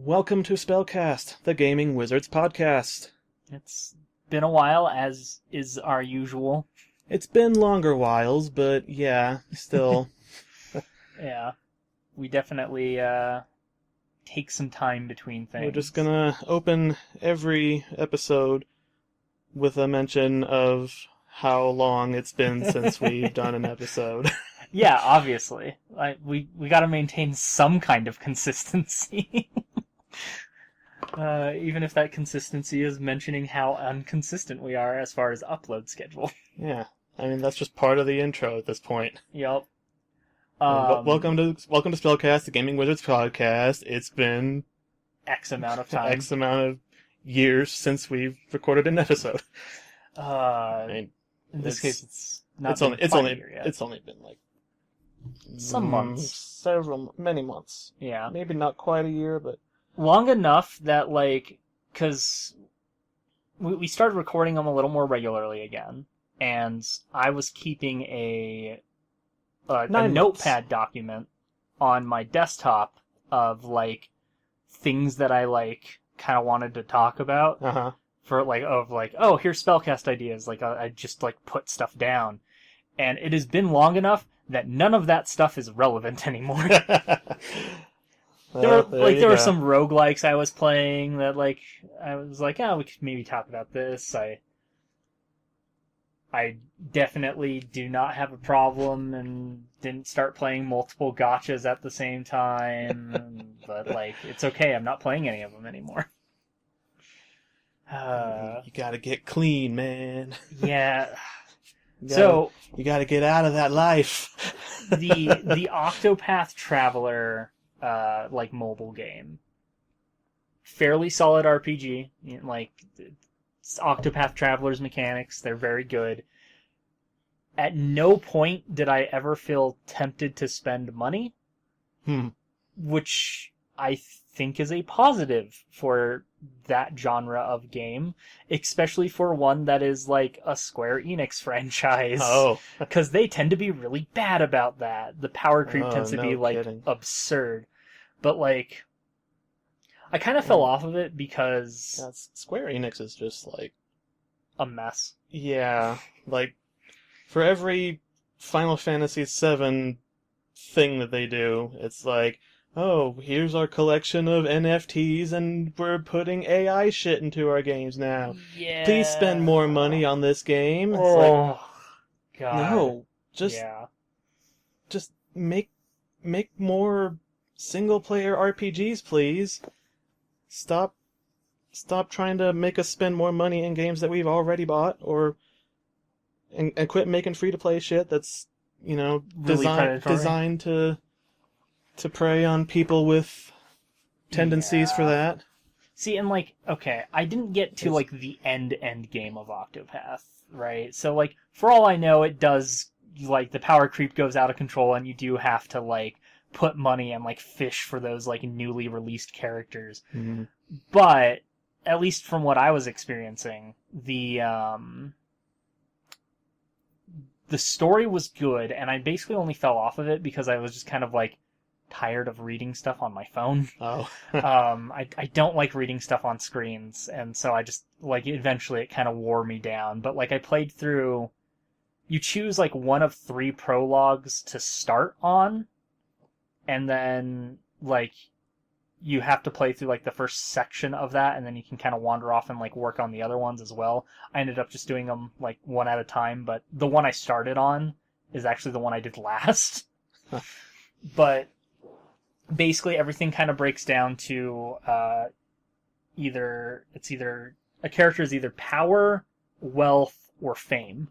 Welcome to SpellCast, the Gaming Wizards podcast. It's been a while, as is our usual. It's been longer whiles, but yeah, still. Yeah, we definitely take some time between things. We're just gonna open every episode with a mention of how long it's been since we've done an episode. Yeah, obviously. We got to maintain some kind of consistency. Even if that consistency is mentioning how inconsistent we are as far as upload schedule. Yeah, I mean, that's just part of the intro at this point. Yep. Welcome to SpellCast, the Gaming Wizards podcast. It's been X amount of time. X amount of years since we've recorded an episode. I mean, in this case, it's not yet. It's only been like some months, many months. Yeah, maybe not quite a year, but long enough that because we started recording them a little more regularly again, and I was keeping a notepad document on my desktop of things that I kind of wanted to talk about. Uh-huh. For oh, here's spellcast ideas. I just put stuff down, and it has been long enough that none of that stuff is relevant anymore. There were some roguelikes I was playing that I was we could maybe talk about this. I definitely do not have a problem and didn't start playing multiple gotchas at the same time. But it's okay, I'm not playing any of them anymore. You gotta get clean, man. Yeah. You gotta get out of that life. the Octopath Traveler mobile game, fairly solid RPG. Octopath Traveler's mechanics, they're very good. At no point did I ever feel tempted to spend money, which I think is a positive for that genre of game, especially for one that is a Square Enix franchise. Oh. Because they tend to be really bad about that. The power creep tends to be kidding. Absurd. But I kind of fell off of it because Square Enix is just a mess. Yeah, for every Final Fantasy VII thing that they do, it's oh, here's our collection of NFTs, and we're putting AI shit into our games now. Yeah. Please spend more money on this game. It's God. No, just make more single-player RPGs, please. Stop trying to make us spend more money in games that we've already bought, and quit making free-to-play shit that's, really designed to prey on people with tendencies for that. See, and okay, I didn't get to the end game of Octopath, right? So for all I know, it does the power creep goes out of control, and you do have to put money and fish for those newly released characters. Mm-hmm. But at least from what I was experiencing, the story was good, and I basically only fell off of it because I was just kind of tired of reading stuff on my phone. Oh. I don't like reading stuff on screens, and so I just eventually it kind of wore me down. But I played through. You choose one of 3 prologues to start on, and then you have to play through the first section of that, and then you can kind of wander off and work on the other ones as well. I ended up just doing them one at a time, but the one I started on is actually the one I did last. But basically everything kind of breaks down to either a character is either power, wealth, or fame.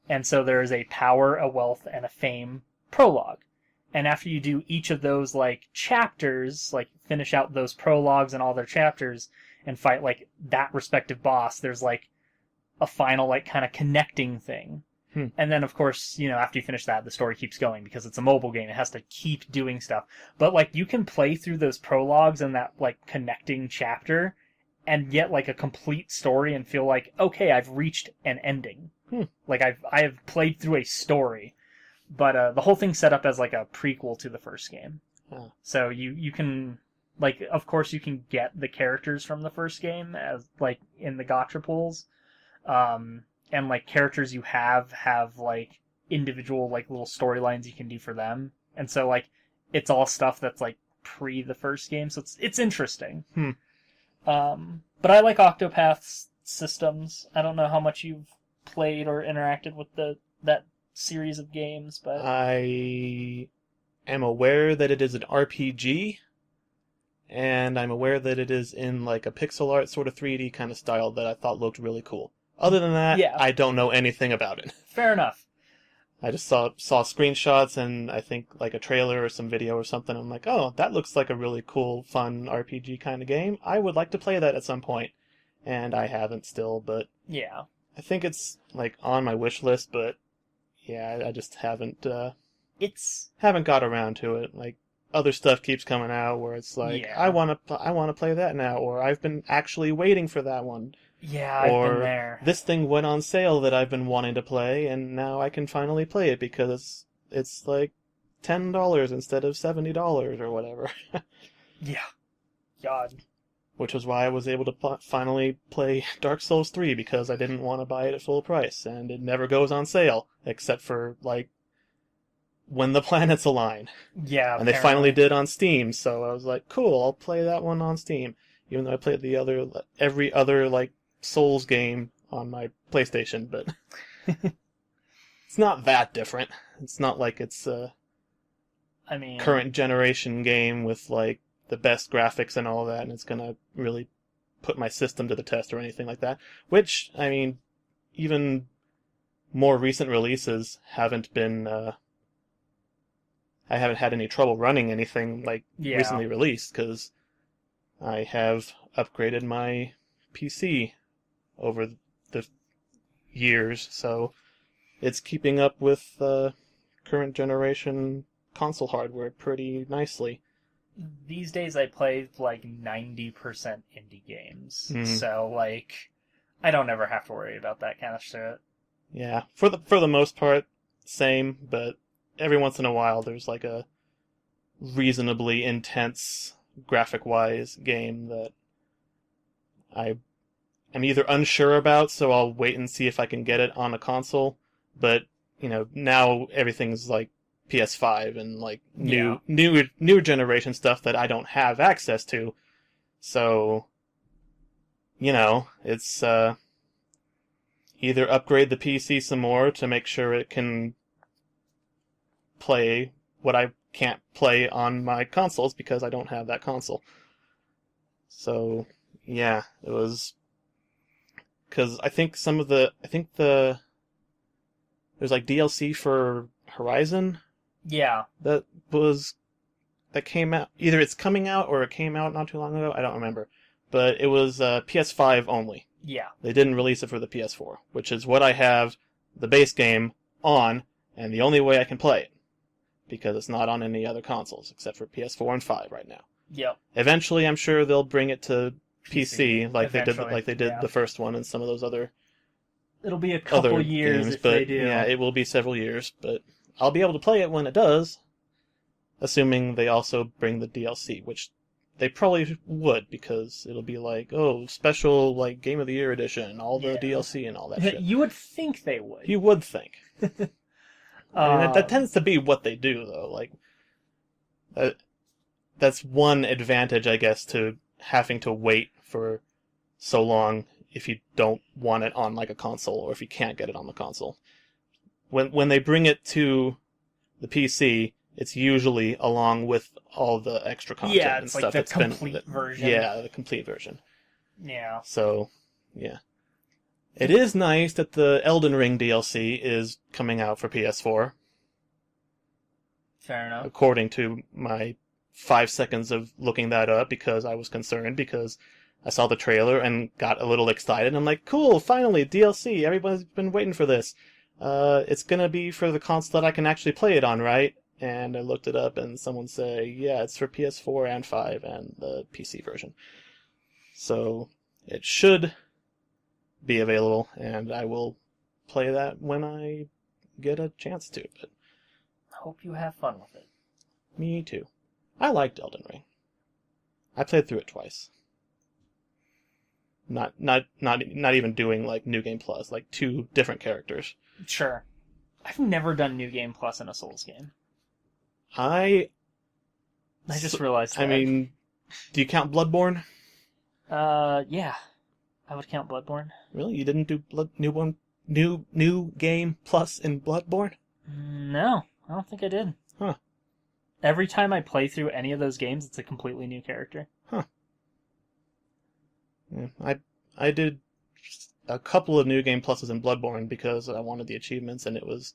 And so there is a power, a wealth, and a fame prologue. And after you do each of those chapters, finish out those prologues and all their chapters and fight that respective boss, there's a final kind of connecting thing. And then, of course, after you finish that, the story keeps going because it's a mobile game. It has to keep doing stuff. But, you can play through those prologues and that, connecting chapter and get, a complete story and feel okay, I've reached an ending. I have played through a story. But the whole thing's set up as, a prequel to the first game. Oh. So you can Like, of course, you can get the characters from the first game as like in the gacha pools, and like characters you have like individual like little storylines you can do for them, and so like it's all stuff that's like pre the first game, so it's interesting. But I like Octopath's systems. I don't know how much you've played or interacted with that series of games, but I am aware that it is an RPG, and I'm aware that it is in like a pixel art sort of 3D kind of style that I thought looked really cool. Other than that, Yeah. I don't know anything about it. fair enough. I just saw screenshots and I think like a trailer or some video or something. I'm like, oh, that looks like a really cool, fun RPG kind of game. I would like to play that at some point, and I haven't still, but Yeah. I think it's like on my wish list. But yeah, I just haven't got around to it. Like other stuff keeps coming out where it's like, Yeah. I want to play that now, or I've been actually waiting for that one. Yeah, I've Or been there. this thing went on sale that I've been wanting to play, and now I can finally play it because it's like $10 instead of $70 or whatever. Yeah. God. Which was why I was able to finally play Dark Souls 3, because I didn't want to buy it at full price, and it never goes on sale, except for, like, when the planets align. Yeah. And they finally did on Steam, so I was like, cool, I'll play that one on Steam. Even though I played every other, like, Souls game on my PlayStation, but it's not that different. It's not like it's a current generation game with like the best graphics and all that, and it's gonna really put my system to the test or anything like that. Which, I mean, even more recent releases haven't been. I haven't had any trouble running anything like recently released because I have upgraded my PC over the years, so it's keeping up with current generation console hardware pretty nicely. These days I play like 90% indie games, so like I don't ever have to worry about that kind of shit. Yeah, for the most part, same, but every once in a while there's like a reasonably intense graphic-wise game that I'm either unsure about, so I'll wait and see if I can get it on a console. But now everything's like PS5 and like new generation stuff that I don't have access to. So, it's either upgrade the PC some more to make sure it can play what I can't play on my consoles because I don't have that console. So, yeah, it was. Because I think there's like DLC for Horizon. Yeah. That came out. Either it's coming out or it came out not too long ago. I don't remember. But it was PS5 only. Yeah. They didn't release it for the PS4, which is what I have the base game on, and the only way I can play it. Because it's not on any other consoles except for PS4 and 5 right now. Yep. Eventually, I'm sure they'll bring it to PC like Eventually, they did the first one and some of those other. It'll be a couple years games, if but they do. yeah, it will be several years, but I'll be able to play it when it does, assuming they also bring the DLC, which they probably would, because it'll be like, oh, special like Game of the Year edition, all the DLC and all that shit. You would think they would. You would think. I mean, that tends to be what they do, though. Like, that's one advantage, I guess, to having to wait for so long if you don't want it on like a console, or if you can't get it on the console. When they bring it to the PC, it's usually along with all the extra content and stuff. Yeah, it's like the complete version. Yeah, the complete version. Yeah. So, yeah. It is nice that the Elden Ring DLC is coming out for PS4. Fair enough. According to my 5 seconds of looking that up, because I was concerned, because I saw the trailer and got a little excited. I'm like, cool, finally, DLC. Everybody's been waiting for this. It's gonna be for the console that I can actually play it on, right? And I looked it up, and someone said, yeah, it's for PS4 and 5 and the PC version. So it should be available, and I will play that when I get a chance to. But I hope you have fun with it. me too. I liked Elden Ring. I played through it twice. Not even doing like New Game Plus, like 2 different characters. Sure. I've never done New Game Plus in a Souls game. I just realized that. I mean, do you count Bloodborne? Yeah. I would count Bloodborne. Really? You didn't do New Game Plus in Bloodborne? No, I don't think I did. Huh. Every time I play through any of those games, it's a completely new character. Huh. Yeah, I did a couple of New Game Pluses in Bloodborne because I wanted the achievements, and it was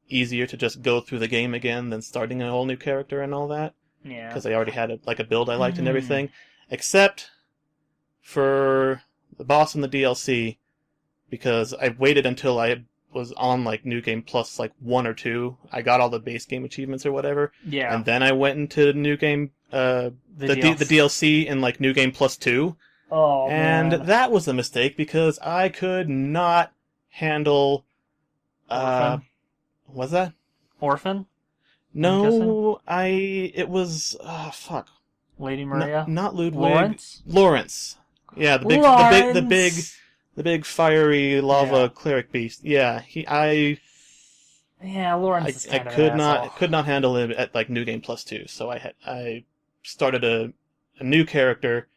easier to just go through the game again than starting a whole new character and all that. Yeah. Because I already had a build I liked and everything. Except for the boss in the DLC, because I waited until I was on like New Game Plus like 1 or 2. I got all the base game achievements or whatever. Yeah. And then I went into New Game the DLC in like New Game Plus 2. Oh, and man. that was a mistake because I could not handle Orphan? was that? Orphan? No, it was fuck. Lady Maria? Not Ludwig. Lawrence? Lawrence. Yeah, the big fiery lava cleric beast. Yeah, Lawrence is kind I of could an not asshole. could not handle him at like New Game Plus 2, so I started a new character,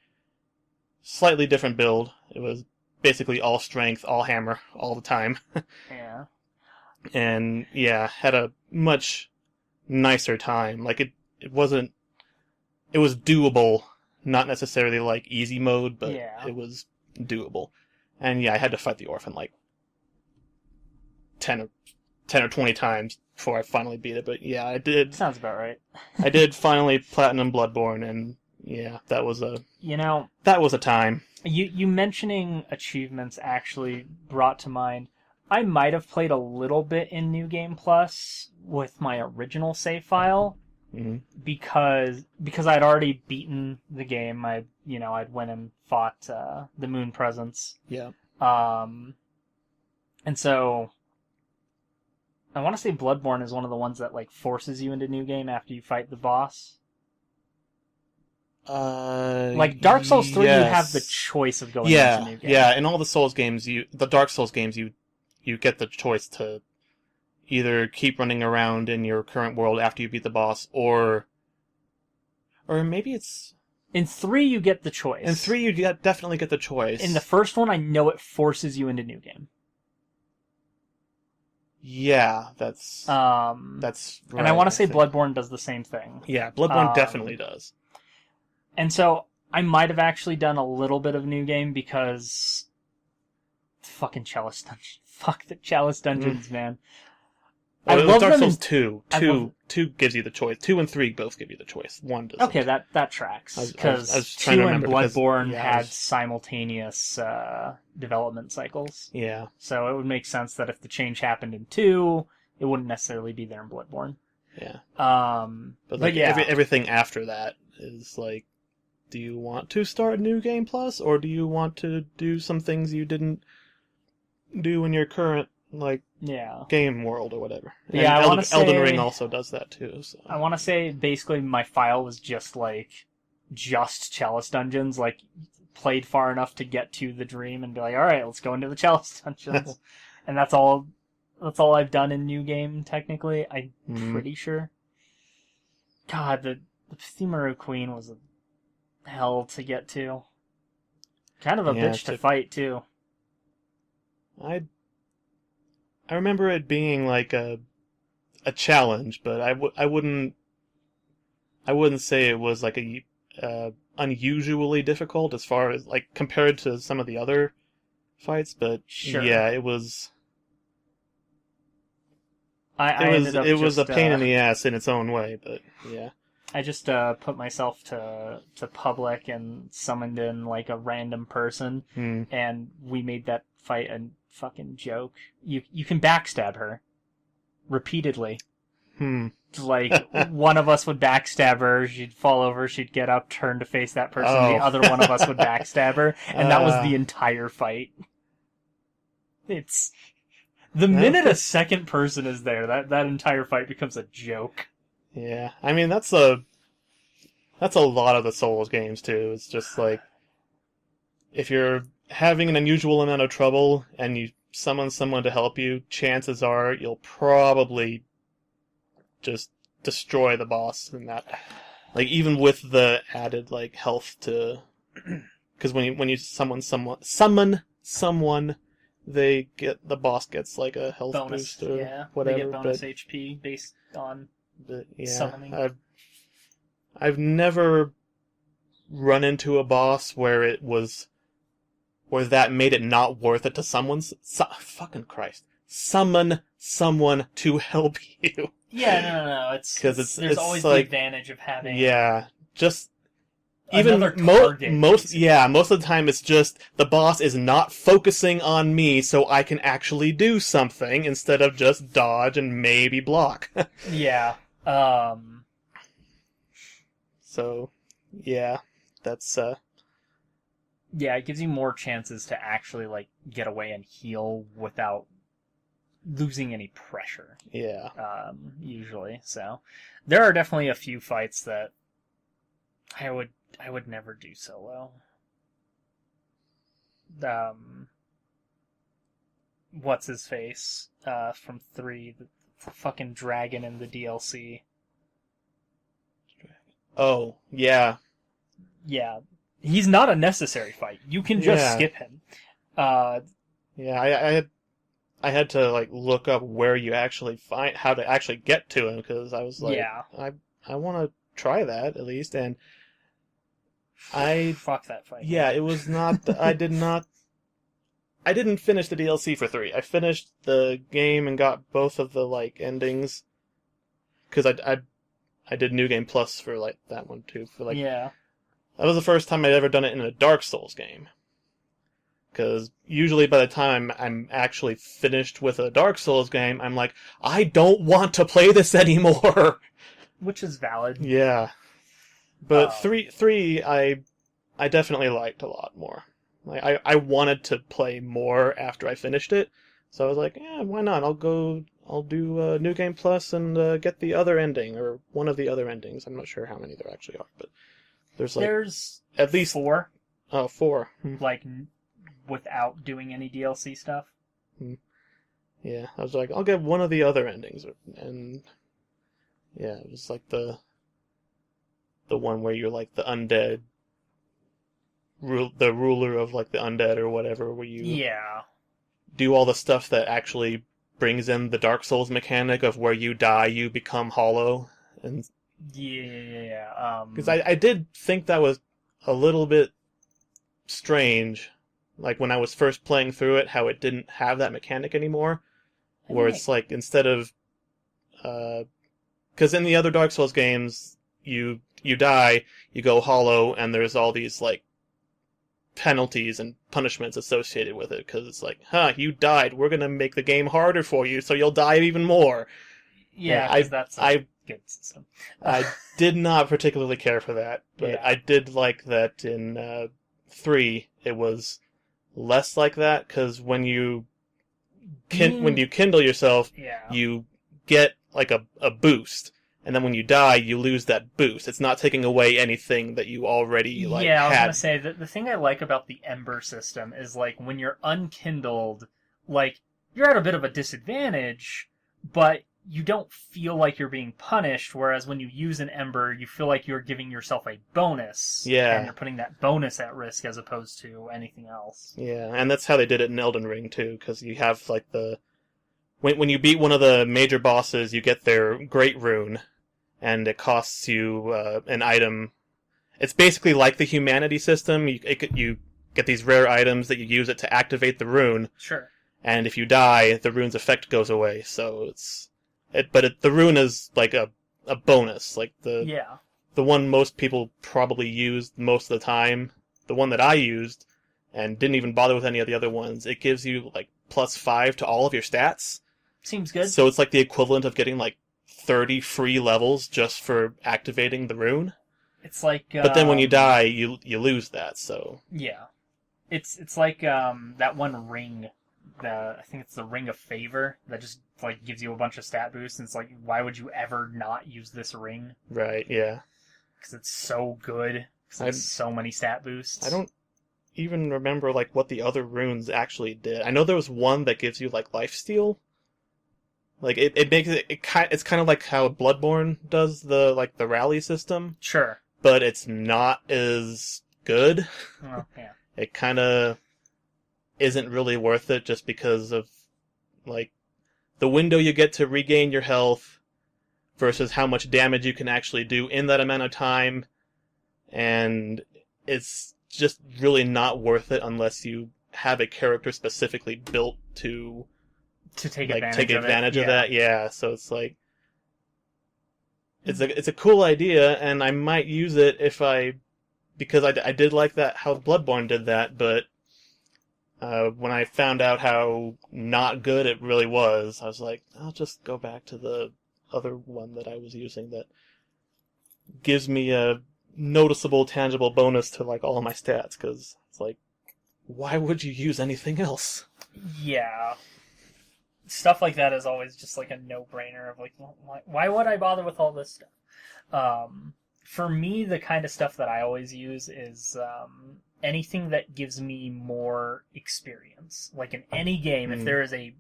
slightly different build. It was basically all strength, all hammer, all the time. Yeah. And yeah, had a much nicer time. Like it wasn't. It was doable, not necessarily like easy mode, but it was doable. And yeah, I had to fight the orphan like 10 or 20 times before I finally beat it. But yeah, I did. Sounds about right. I did finally platinum Bloodborne, and yeah, that was a time. You mentioning achievements actually brought to mind. I might have played a little bit in New Game Plus with my original save file. Mm-hmm. Because I'd already beaten the game. I'd went and fought the Moon Presence. Yeah. And so I want to say Bloodborne is one of the ones that like forces you into New Game after you fight the boss. Like Dark Souls 3, yes. you have the choice of going into New Game. Yeah, in all the Souls games, the Dark Souls games, you get the choice to either keep running around in your current world after you beat the boss, or maybe it's... In 3, you get the choice. In 3, you definitely get the choice. In the first one, I know it forces you into New Game. Yeah, that's right, and I want to say think. Bloodborne does the same thing. Yeah, Bloodborne definitely does. And so I might have actually done a little bit of New Game because fucking Chalice Dungeon. Fuck the Chalice Dungeons, man. Well, I love Dark them Souls 2. 2 gives you the choice. 2 and 3 both give you the choice. 1 doesn't. Okay, that tracks. Because I was trying 2 to and remember Bloodborne had simultaneous development cycles. Yeah. So it would make sense that if the change happened in 2, it wouldn't necessarily be there in Bloodborne. Yeah. But yeah. Everything after that is like, do you want to start New Game Plus, or do you want to do some things you didn't do in your current game world or whatever? Yeah, and Elden Ring also does that too. So. I want to say basically my file was just Chalice Dungeons, played far enough to get to the dream and be like, all right, let's go into the Chalice Dungeons. And that's all I've done in New Game, technically. I'm pretty sure. God, the Thimaru Queen was a hell to get to. Kind of a bitch to fight, too. I remember it being like a challenge, but I wouldn't say it was like unusually difficult as far as compared to some of the other fights, but sure. Yeah, it was. It was a pain in the ass in its own way, but yeah. I just put myself to public and summoned in a random person, and we made that fight a fucking joke. You can backstab her repeatedly. One of us would backstab her, she'd fall over, she'd get up, turn to face that person, the other one of us would backstab her, and that was the entire fight. It's the minute a second person is there, that entire fight becomes a joke. Yeah, I mean that's a That's a lot of the Souls games too. It's just like if you're having an unusual amount of trouble and you summon someone to help you, chances are you'll probably just destroy the boss in that. Like even with the added like health to, because when you summon someone, the boss gets like a health Bonus, boost or yeah. whatever. They get bonus HP based on summoning. I've never run into a boss where that made it not worth it to fucking Christ. Summon someone to help you. Yeah, no. There's always the advantage of having. Yeah, just even most of the time it's just the boss is not focusing on me, so I can actually do something instead of just dodge and maybe block. Yeah. So, yeah, that's Yeah, it gives you more chances to actually like get away and heal without losing any pressure. Yeah. Usually. So there are definitely a few fights that I would never do solo. What's his face? From 3, the fucking dragon in the DLC. Oh, yeah. Yeah. He's not a necessary fight. You can just skip him. Yeah, I had to like look up where you actually find how to actually get to him because I was like, I want to try that at least, and fuck that fight. Yeah, it was not. I didn't finish the DLC for 3. I finished the game and got both of the like endings because I did New Game Plus for like that one too. For like that was the first time I'd ever done it in a Dark Souls game. Because usually by the time I'm actually finished with a Dark Souls game, I'm like, I don't want to play this anymore. Which is valid. Yeah. But 3 I definitely liked a lot more. Like I wanted to play more after I finished it. So I was like, yeah, why not? I'll do New Game Plus and get the other ending, or one of the other endings. I'm not sure how many there actually are, but there's at least 4. Oh, 4. Like, without doing any DLC stuff. Yeah, I was like, I'll get one of the other endings, and yeah, it was like the one where you're like the undead, the ruler of like the undead or whatever, where you do all the stuff that actually brings in the Dark Souls mechanic of where you die, you become hollow, and because I did think that was a little bit strange. Like, when I was first playing through it, how it didn't have that mechanic anymore. Where it's like, instead of... Because in the other Dark Souls games, you die, you go hollow, and there's all these, like, penalties and punishments associated with it. Because it's like, you died, we're gonna make the game harder for you, so you'll die even more. Yeah, that's a good system. I did not particularly care for that, but I did like that in 3, it was less like that, because when you kindle yourself, you get like a boost, and then when you die, you lose that boost. It's not taking away anything that you already had. I was gonna say that the thing I like about the Ember system is like when you're unkindled, like you're at a bit of a disadvantage, but you don't feel like you're being punished, whereas when you use an Ember, you feel like you're giving yourself a bonus. Yeah. And you're putting that bonus at risk as opposed to anything else. Yeah, and that's how they did it in Elden Ring, too, because you have, like, when you beat one of the major bosses, you get their Great Rune, and it costs you an item. It's basically like the Humanity system. You get these rare items that you use it to activate the rune. Sure. And if you die, the rune's effect goes away, so the rune is like a bonus, like the one most people probably used most of the time, the one that I used, and didn't even bother with any of the other ones. It gives you like +5 to all of your stats. Seems good. So it's like the equivalent of getting like 30 free levels just for activating the rune. It's like, but then when you die, you lose that. So yeah, it's like that one ring. I think it's the Ring of Favor that just like gives you a bunch of stat boosts, and it's like, why would you ever not use this ring? Right, yeah. because it's so good. Because it's so many stat boosts. I don't even remember like what the other runes actually did. I know there was one that gives you like lifesteal. Like it makes it's kind of like how Bloodborne does the rally system. Sure. But it's not as good. Oh, yeah. It kind of isn't really worth it just because of like the window you get to regain your health versus how much damage you can actually do in that amount of time, and it's just really not worth it unless you have a character specifically built to take like advantage take advantage of yeah. that. Yeah, so it's like it's a cool idea, and I might use it because I did like that how Bloodborne did that, but when I found out how not good it really was, I was like, I'll just go back to the other one that I was using that gives me a noticeable, tangible bonus to like all of my stats, because it's like, why would you use anything else? Yeah. Stuff like that is always just like a no-brainer of like, why would I bother with all this stuff? For me, the kind of stuff that I always use is anything that gives me more experience. Like in any game, if there is a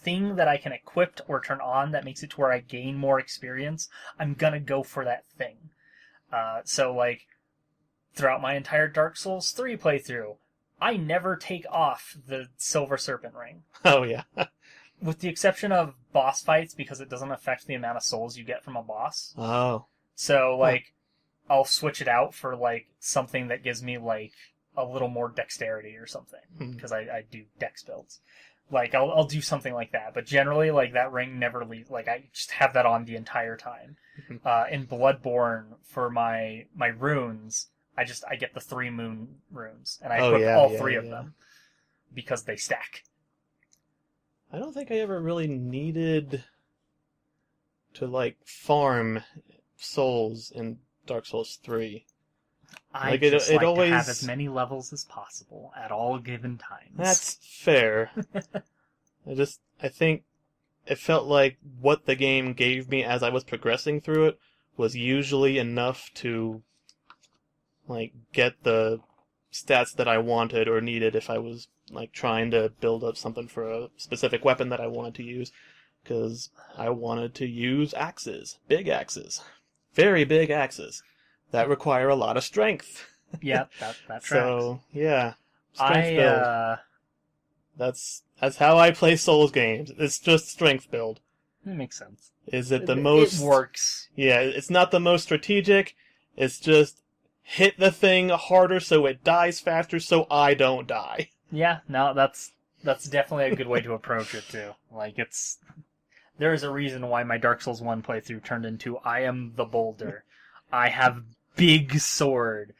thing that I can equip or turn on that makes it to where I gain more experience, I'm gonna go for that thing. So like, throughout my entire Dark Souls 3 playthrough, I never take off the Silver Serpent Ring. Oh, yeah. With the exception of boss fights, because it doesn't affect the amount of souls you get from a boss. Oh. So, like, I'll switch it out for, like, something that gives me, like, a little more dexterity or something. Because I do dex builds. Like, I'll do something like that. But generally, like, that ring never leaves. Like, I just have that on the entire time. In Bloodborne, for my runes, I get the 3 moon runes. And I equip all 3 of them. Because they stack. I don't think I ever really needed to, like, farm souls in Dark Souls 3. I just like to have as many levels as possible at all given times. That's fair. I think it felt like what the game gave me as I was progressing through it was usually enough to, like, get the stats that I wanted or needed if I was like trying to build up something for a specific weapon that I wanted to use, because I wanted to use axes, big axes, very big axes that require a lot of strength. Yeah, that tracks. So yeah, strength build. That's how I play Souls games. It's just strength build. It makes sense. Is it the most? It works. Yeah, it's not the most strategic. It's just hit the thing harder so it dies faster so I don't die. Yeah, no, that's definitely a good way to approach it too. Like there is a reason why my Dark Souls 1 playthrough turned into I am the boulder. I have big sword.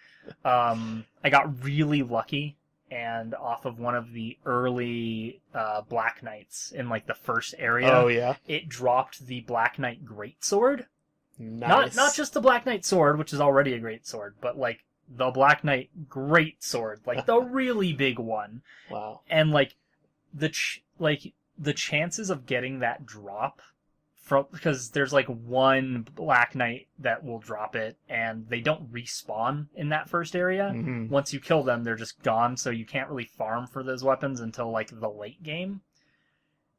I got really lucky, and off of one of the early Black Knights in like the first area. Oh yeah. It dropped the Black Knight Greatsword. Nice. Not just the Black Knight sword, which is already a great sword, but like the Black Knight Great Sword, like the really big one. Wow. And like the chances of getting that drop because there's like one Black Knight that will drop it, and they don't respawn in that first area. Mm-hmm. Once you kill them, they're just gone, so you can't really farm for those weapons until like the late game.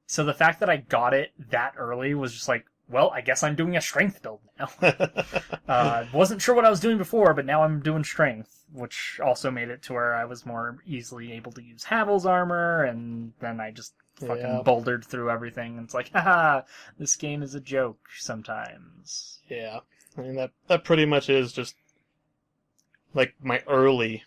So the fact that I got it that early was just like, well, I guess I'm doing a strength build now. Wasn't sure what I was doing before, but now I'm doing strength, which also made it to where I was more easily able to use Havel's armor, and then I just fucking bouldered through everything. And it's like, haha, this game is a joke sometimes. Yeah. I mean, that pretty much is just, like, my early,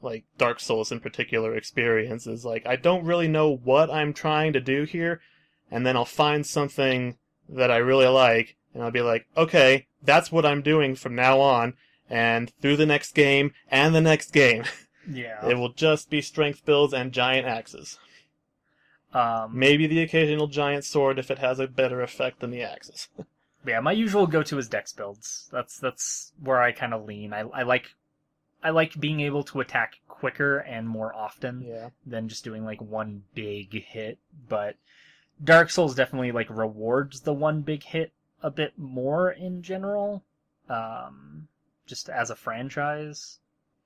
like, Dark Souls in particular experience is, like, I don't really know what I'm trying to do here, and then I'll find something that I really like, and I'll be like, okay, that's what I'm doing from now on, and through the next game, and the next game. Yeah. It will just be strength builds and giant axes. Maybe the occasional giant sword if it has a better effect than the axes. Yeah, my usual go-to is dex builds. That's where I kind of lean. I like being able to attack quicker and more often than just doing like one big hit, but Dark Souls definitely like rewards the one big hit a bit more in general. just as a franchise,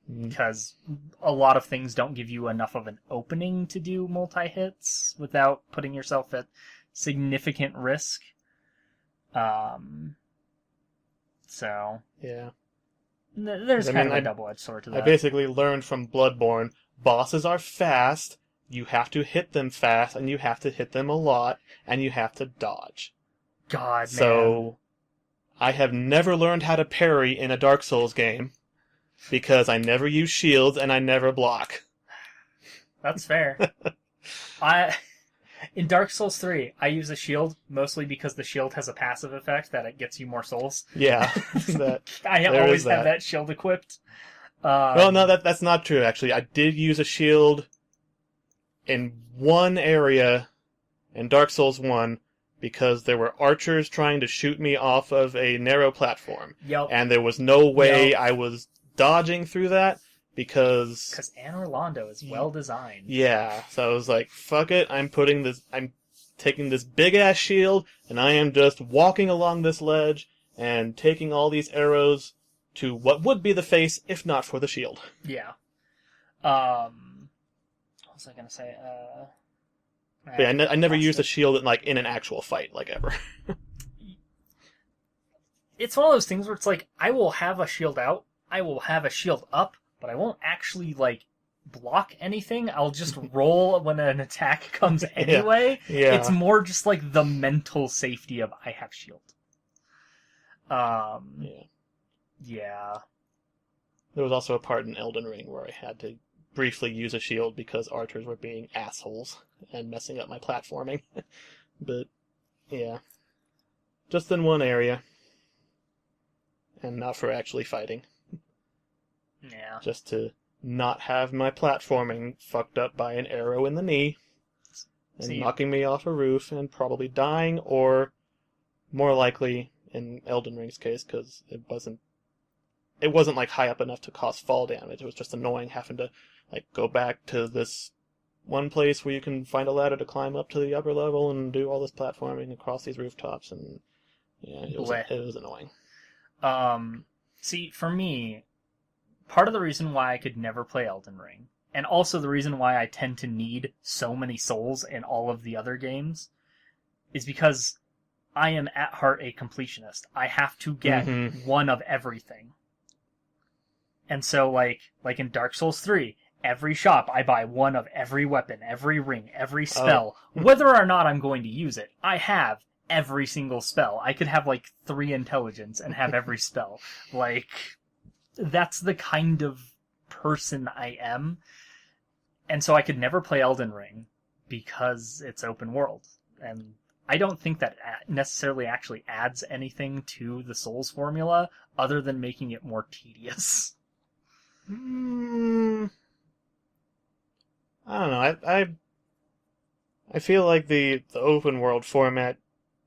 Mm. because a lot of things don't give you enough of an opening to do multi-hits without putting yourself at significant risk. So Yeah. there's I kind mean, of a double-edged sword to I that. basically learned from Bloodborne, bosses are fast, you have to hit them fast, and you have to hit them a lot, and you have to dodge. God, man. So, I have never learned how to parry in a Dark Souls game, because I never use shields and I never block. That's fair. In Dark Souls 3, I use a shield mostly because the shield has a passive effect that it gets you more souls. Yeah. I always have that shield equipped. Well, no, that's not true, actually. I did use a shield in one area in Dark Souls 1 because there were archers trying to shoot me off of a narrow platform. Yep. And there was no way I was dodging through that because Anne Orlando is well designed. Yeah, so I was like, fuck it, I'm taking this big-ass shield, and I am just walking along this ledge and taking all these arrows to what would be the face if not for the shield. Yeah. What was I going to say? But yeah, I never used a shield in an actual fight, ever. It's one of those things where it's like, I will have a shield out, I will have a shield up, but I won't actually, block anything. I'll just roll when an attack comes anyway. Yeah. It's more just, the mental safety of, I have shield. Yeah. There was also a part in Elden Ring where I had to briefly use a shield because archers were being assholes and messing up my platforming. But, yeah. Just in one area. And not for actually fighting. Yeah. Just to not have my platforming fucked up by an arrow in the knee and knocking me off a roof and probably dying, or more likely in Elden Ring's case, because it wasn't high up enough to cause fall damage. It was just annoying having to go back to this one place where you can find a ladder to climb up to the upper level and do all this platforming across these rooftops, and yeah, it was annoying. See, for me, part of the reason why I could never play Elden Ring, and also the reason why I tend to need so many souls in all of the other games, is because I am at heart a completionist. I have to get one of everything. And so, like in Dark Souls 3, every shop I buy one of every weapon, every ring, every spell. Whether or not I'm going to use it, I have every single spell. I could have 3 intelligence and have every spell. That's the kind of person I am. And so I could never play Elden Ring because it's open world. And I don't think that necessarily actually adds anything to the Souls formula other than making it more tedious. I don't know. I feel like the open world format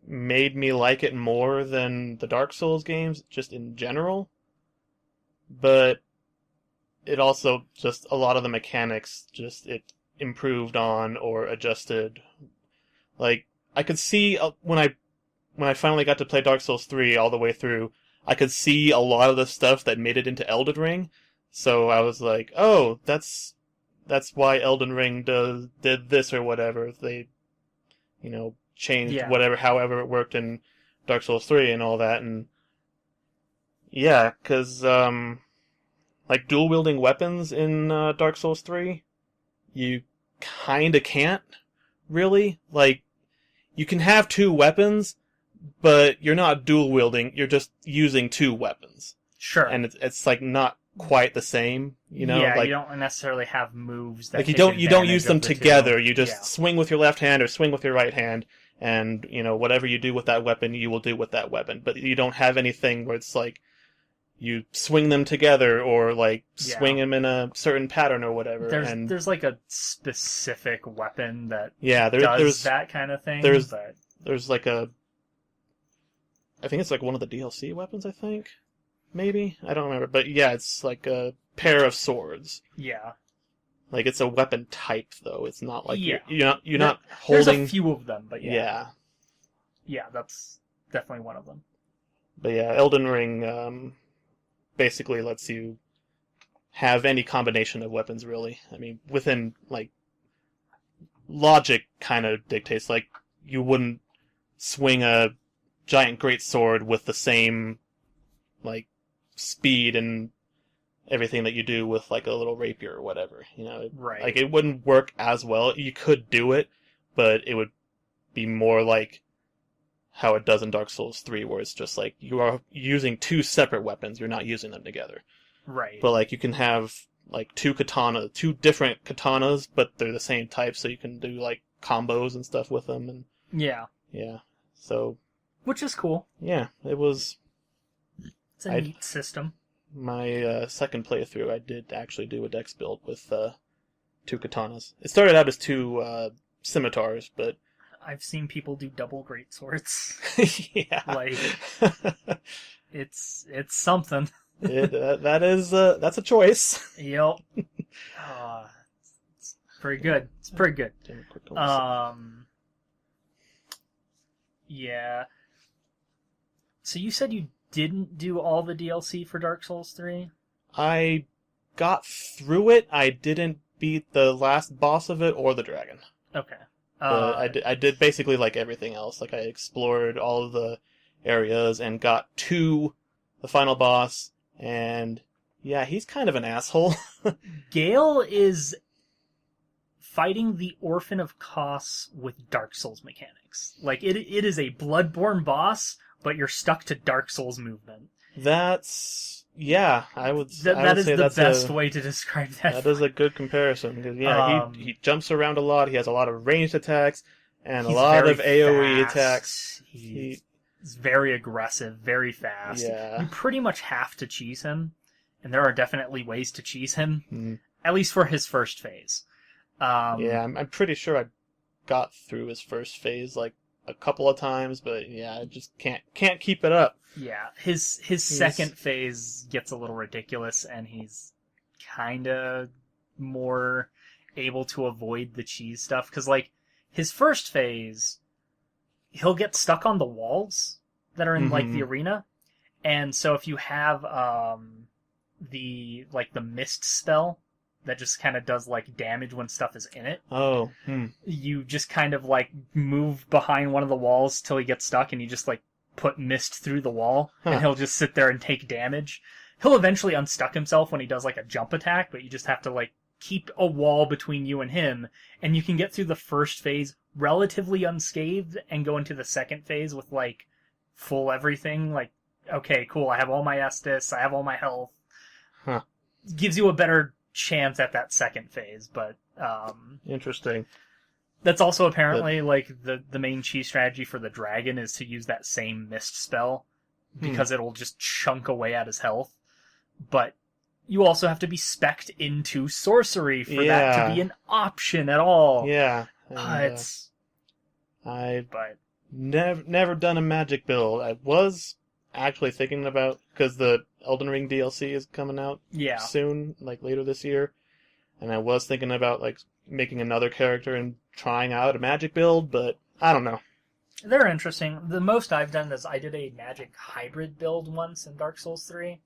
made me like it more than the Dark Souls games, just in general. But it also just a lot of the mechanics it improved on or adjusted. I could see when I finally got to play Dark Souls 3 all the way through, I could see a lot of the stuff that made it into Elden Ring. So I was like, oh, that's why Elden Ring did this or whatever. They, changed however it worked in Dark Souls 3 and all that. And yeah, because dual wielding weapons in Dark Souls 3, you kinda can't really. You can have 2 weapons, but you're not dual wielding. You're just using 2 weapons. Sure. And it's not quite the same, Yeah, you don't necessarily have moves that you don't use them together. You just swing with your left hand or swing with your right hand, and whatever you do with that weapon, you will do with that weapon. But you don't have anything where it's you swing them together or swing them in a certain pattern or whatever. There's a specific weapon that there's that kind of thing. There's I think it's one of the DLC weapons. I think. Maybe? I don't remember. But yeah, it's a pair of swords. Yeah. It's a weapon type, though. It's not you're not holding... There's a few of them, but yeah. Yeah. Yeah, that's definitely one of them. But yeah, Elden Ring basically lets you have any combination of weapons, really. I mean, within, like, logic kind of dictates, like, you wouldn't swing a giant greatsword with the same, like, speed and everything that you do with, like, a little rapier or whatever, you know? Right. Like, it wouldn't work as well. You could do it, but it would be more like how it does in Dark Souls 3, where it's just like, you are using two separate weapons, you're not using them together. Right. But, like, you can have, like, two different katanas, but they're the same type, so you can do, like, combos and stuff with them, and Yeah. yeah. So, Which is cool. yeah, it was It's a neat system. my second playthrough. I did actually do a dex build with two katanas. It started out as two scimitars, but I've seen people do double greatswords. yeah, Like, it's something. That's a choice. Yep. It's pretty good. It's pretty good. Yeah. So you said you didn't do all the DLC for Dark Souls 3? I got through it. I didn't beat the last boss of it or the dragon. Okay. I did basically like everything else. Like, I explored all of the areas and got to the final boss, and yeah, he's kind of an asshole. Gale is fighting the Orphan of Kos with Dark Souls mechanics. Like, it is a Bloodborne boss, but you're stuck to Dark Souls movement. Yeah, I would say that's the that's best way to describe that. That is a good comparison, because yeah, he jumps around a lot. He has a lot of ranged attacks and a lot of AoE attacks. He's very aggressive, very fast. Yeah. You pretty much have to cheese him, and there are definitely ways to cheese him, Mm. at least for his first phase. Yeah, I'm pretty sure I got through his first phase like a couple of times, but yeah, I just can't keep it up. Yeah, his second phase gets a little ridiculous, and he's kind of more able to avoid the cheese stuff, because, like, his first phase, he'll get stuck on the walls that are in, like, the arena, and so if you have the mist spell that just kind of does, like, damage when stuff is in it. Oh. You just kind of, like, move behind one of the walls till he gets stuck, and you just, like, put mist through the wall, and he'll just sit there and take damage. He'll eventually unstuck himself when he does, like, a jump attack, but you just have to, like, keep a wall between you and him, and you can get through the first phase relatively unscathed and go into the second phase with, like, full everything. Like, okay, cool, I have all my Estus, I have all my health. Gives you a better chance at that second phase, but Interesting. that's also apparently like the main cheese strategy for the dragon is to use that same mist spell, because it'll just chunk away at his health. But you also have to be spec'd into sorcery for that to be an option at all. Yeah. Never done a magic build. I was actually thinking about, because the Elden Ring DLC is coming out soon, like later this year, and I was thinking about like making another character and trying out a magic build, but I don't know. They're interesting. The most I've done is I did a magic hybrid build once in Dark Souls 3.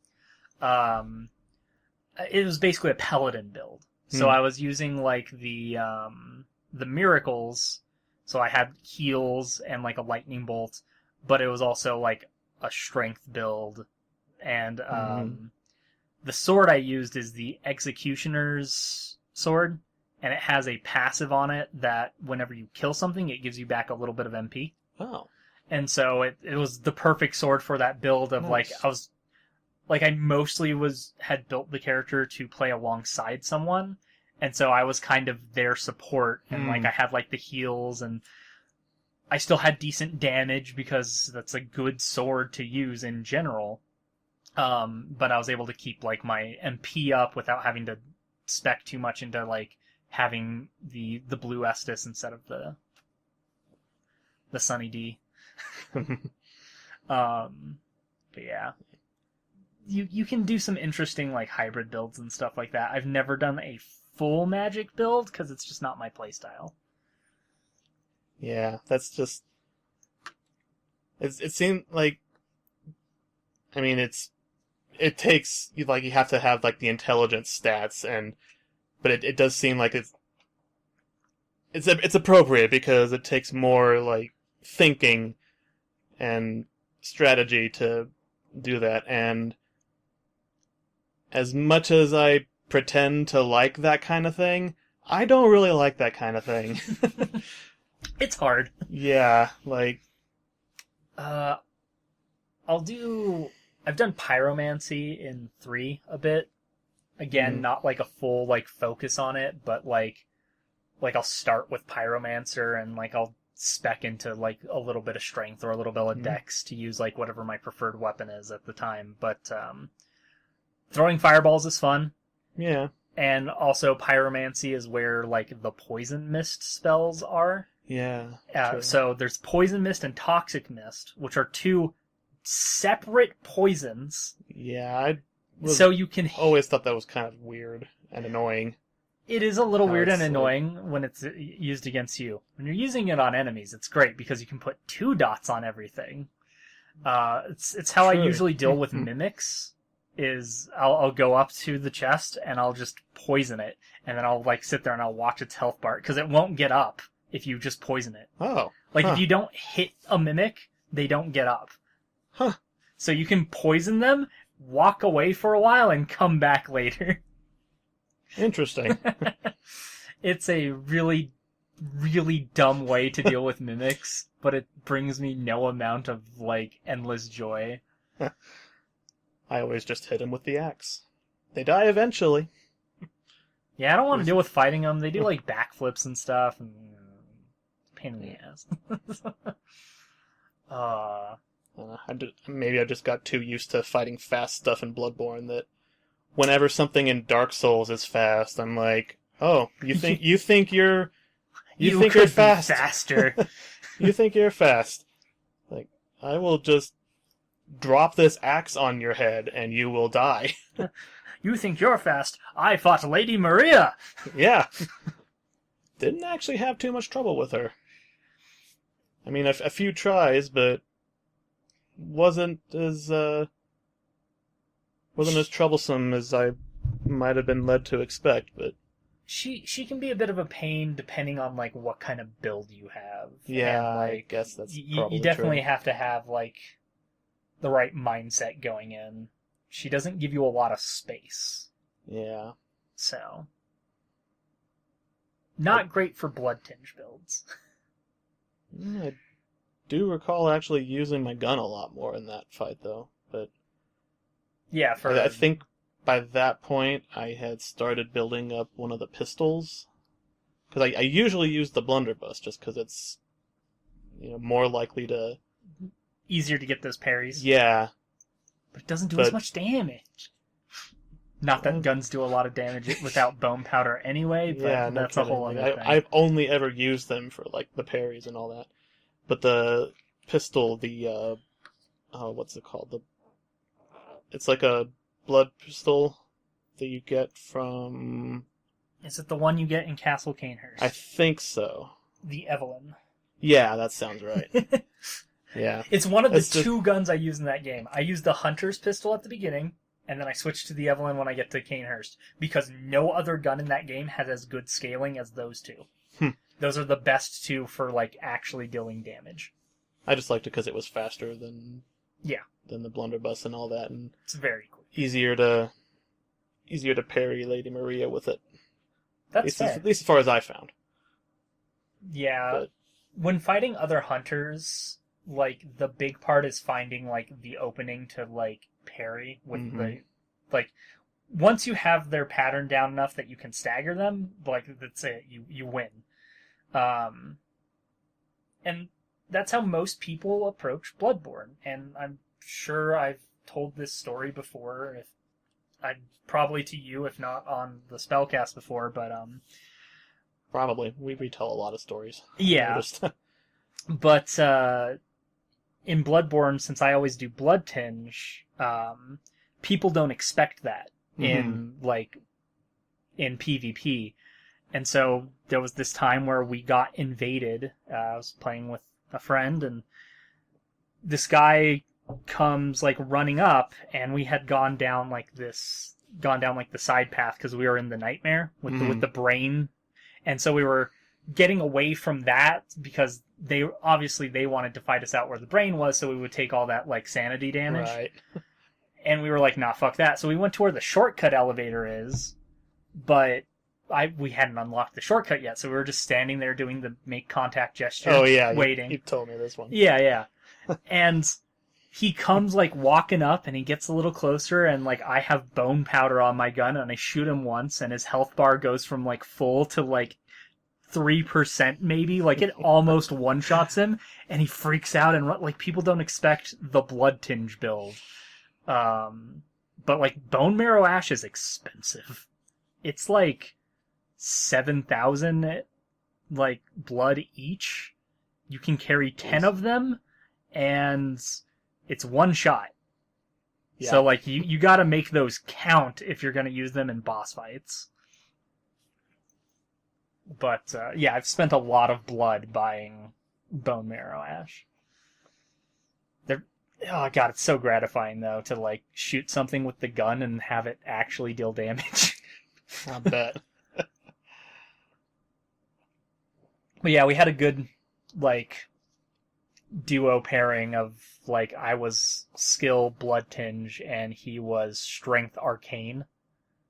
It was basically a paladin build. So I was using like the miracles, so I had heals and like a lightning bolt, but it was also like a strength build, and the sword I used is the Executioner's sword, and it has a passive on it that whenever you kill something, it gives you back a little bit of MP. Oh. And so it was the perfect sword for that build of Nice. I mostly had built the character to play alongside someone, and so I was kind of their support, and like I had like the heals, and I still had decent damage because that's a good sword to use in general. But I was able to keep like my MP up without having to spec too much into like having the blue Estus instead of the Sunny D. But yeah. You can do some interesting like hybrid builds and stuff like that. I've never done a full magic build because it's just not my playstyle. Yeah, that's just... It seemed like... I mean, it's it takes you have to have like the intelligence stats, but it does seem like it's appropriate because it takes more like thinking and strategy to do that. And as much as I pretend to like that kind of thing, I don't really like that kind of thing. It's hard. Yeah, like I've done pyromancy in 3 a bit. Again, not like a full like focus on it, but like I'll start with pyromancer and like I'll spec into like a little bit of strength or a little bit of dex to use like whatever my preferred weapon is at the time. But throwing fireballs is fun. Yeah. And also pyromancy is where like the poison mist spells are. Yeah. So there's poison mist and toxic mist, which are 2 separate poisons. Yeah, So you can always thought that was kind of weird and annoying. It is a little weird and it's annoying when it's used against you. When you're using it on enemies, it's great because you can put 2 dots on everything. It's how I usually deal with mimics. Is I'll go up to the chest and I'll just poison it, and then I'll like sit there and I'll watch its health bar because it won't get up if you just poison it. Oh, if you don't hit a mimic, they don't get up. Huh. So you can poison them, walk away for a while, and come back later. Interesting. It's a really, really dumb way to deal with mimics, but it brings me no amount of like endless joy. I always just hit them with the axe. They die eventually. Yeah, I don't want to deal with fighting them. They do like backflips and stuff, and pain in the ass. Maybe I just got too used to fighting fast stuff in Bloodborne that whenever something in Dark Souls is fast, I'm like, oh, you think you're fast. Faster. You think you're fast. Like, I will just drop this axe on your head and you will die. You think you're fast? I fought Lady Maria! Yeah. Didn't actually have too much trouble with her. I mean, a few tries, but wasn't as troublesome as I might have been led to expect, but she can be a bit of a pain depending on like what kind of build you have. Yeah, and, like, I guess that's probably you definitely true. have to have like the right mindset going in. She doesn't give you a lot of space. Yeah. So not great for blood tinge builds. I do recall actually using my gun a lot more in that fight, though. But yeah, I think by that point I had started building up one of the pistols. Because I usually use the blunderbuss just because it's more likely to... Easier to get those parries. Yeah. But it doesn't do as much damage. Not that guns do a lot of damage without bone powder anyway, but yeah, that's a whole other thing. I've only ever used them for like the parries and all that. But the pistol, what's it called? It's like a blood pistol that you get from... Is it the one you get in Castle Canehurst? I think so. The Evelyn. Yeah, that sounds right. Yeah. It's one of the 2 guns I use in that game. I use the Hunter's pistol at the beginning, and then I switch to the Evelyn when I get to Canehurst, because no other gun in that game has as good scaling as those 2. Those are the best 2 for like actually dealing damage. I just liked it because it was faster than the blunderbuss and all that, and it's very cool. Easier to parry Lady Maria with it. That's fair. At least as far as I found. Yeah. When fighting other hunters, like the big part is finding like the opening to like parry with the like once you have their pattern down enough that you can stagger them, like that's it, you win. And that's how most people approach Bloodborne. And I'm sure I've told this story before, if I probably to you, if not on the SpellCast before, but probably we retell a lot of stories. Yeah. But in Bloodborne, since I always do blood tinge, people don't expect that in PvP. And so there was this time where we got invaded. I was playing with a friend, and this guy comes like running up, and we had gone down like the side path because we were in the nightmare with the brain, and so we were getting away from that because they wanted to fight us out where the brain was, so we would take all that like sanity damage. Right. And we were like, nah, fuck that. So we went to where the shortcut elevator is, but we hadn't unlocked the shortcut yet, so we were just standing there doing the make contact gesture. Oh yeah, waiting. You told me this one. Yeah. And he comes like walking up, and he gets a little closer, and like I have bone powder on my gun, and I shoot him once, and his health bar goes from like full to like 3% maybe. Like it almost one-shots him, and he freaks out, and like people don't expect the blood tinge build. But like bone marrow ash is expensive. It's like 7,000 like blood each. You can carry 10 of them, and it's one shot. Yeah. So like you got to make those count if you're going to use them in boss fights. But yeah, I've spent a lot of blood buying bone marrow ash. Oh god, it's so gratifying though to like shoot something with the gun and have it actually deal damage. I bet. But yeah, we had a good like duo pairing of like I was skill blood tinge and he was strength arcane.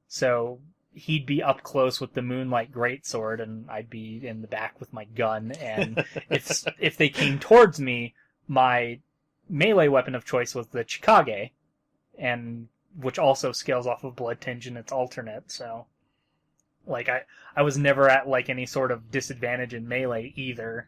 So he'd be up close with the moonlight greatsword and I'd be in the back with my gun, and if they came towards me, my melee weapon of choice was the Chikage, and which also scales off of blood tinge in its alternate, so like I was never at like any sort of disadvantage in melee either.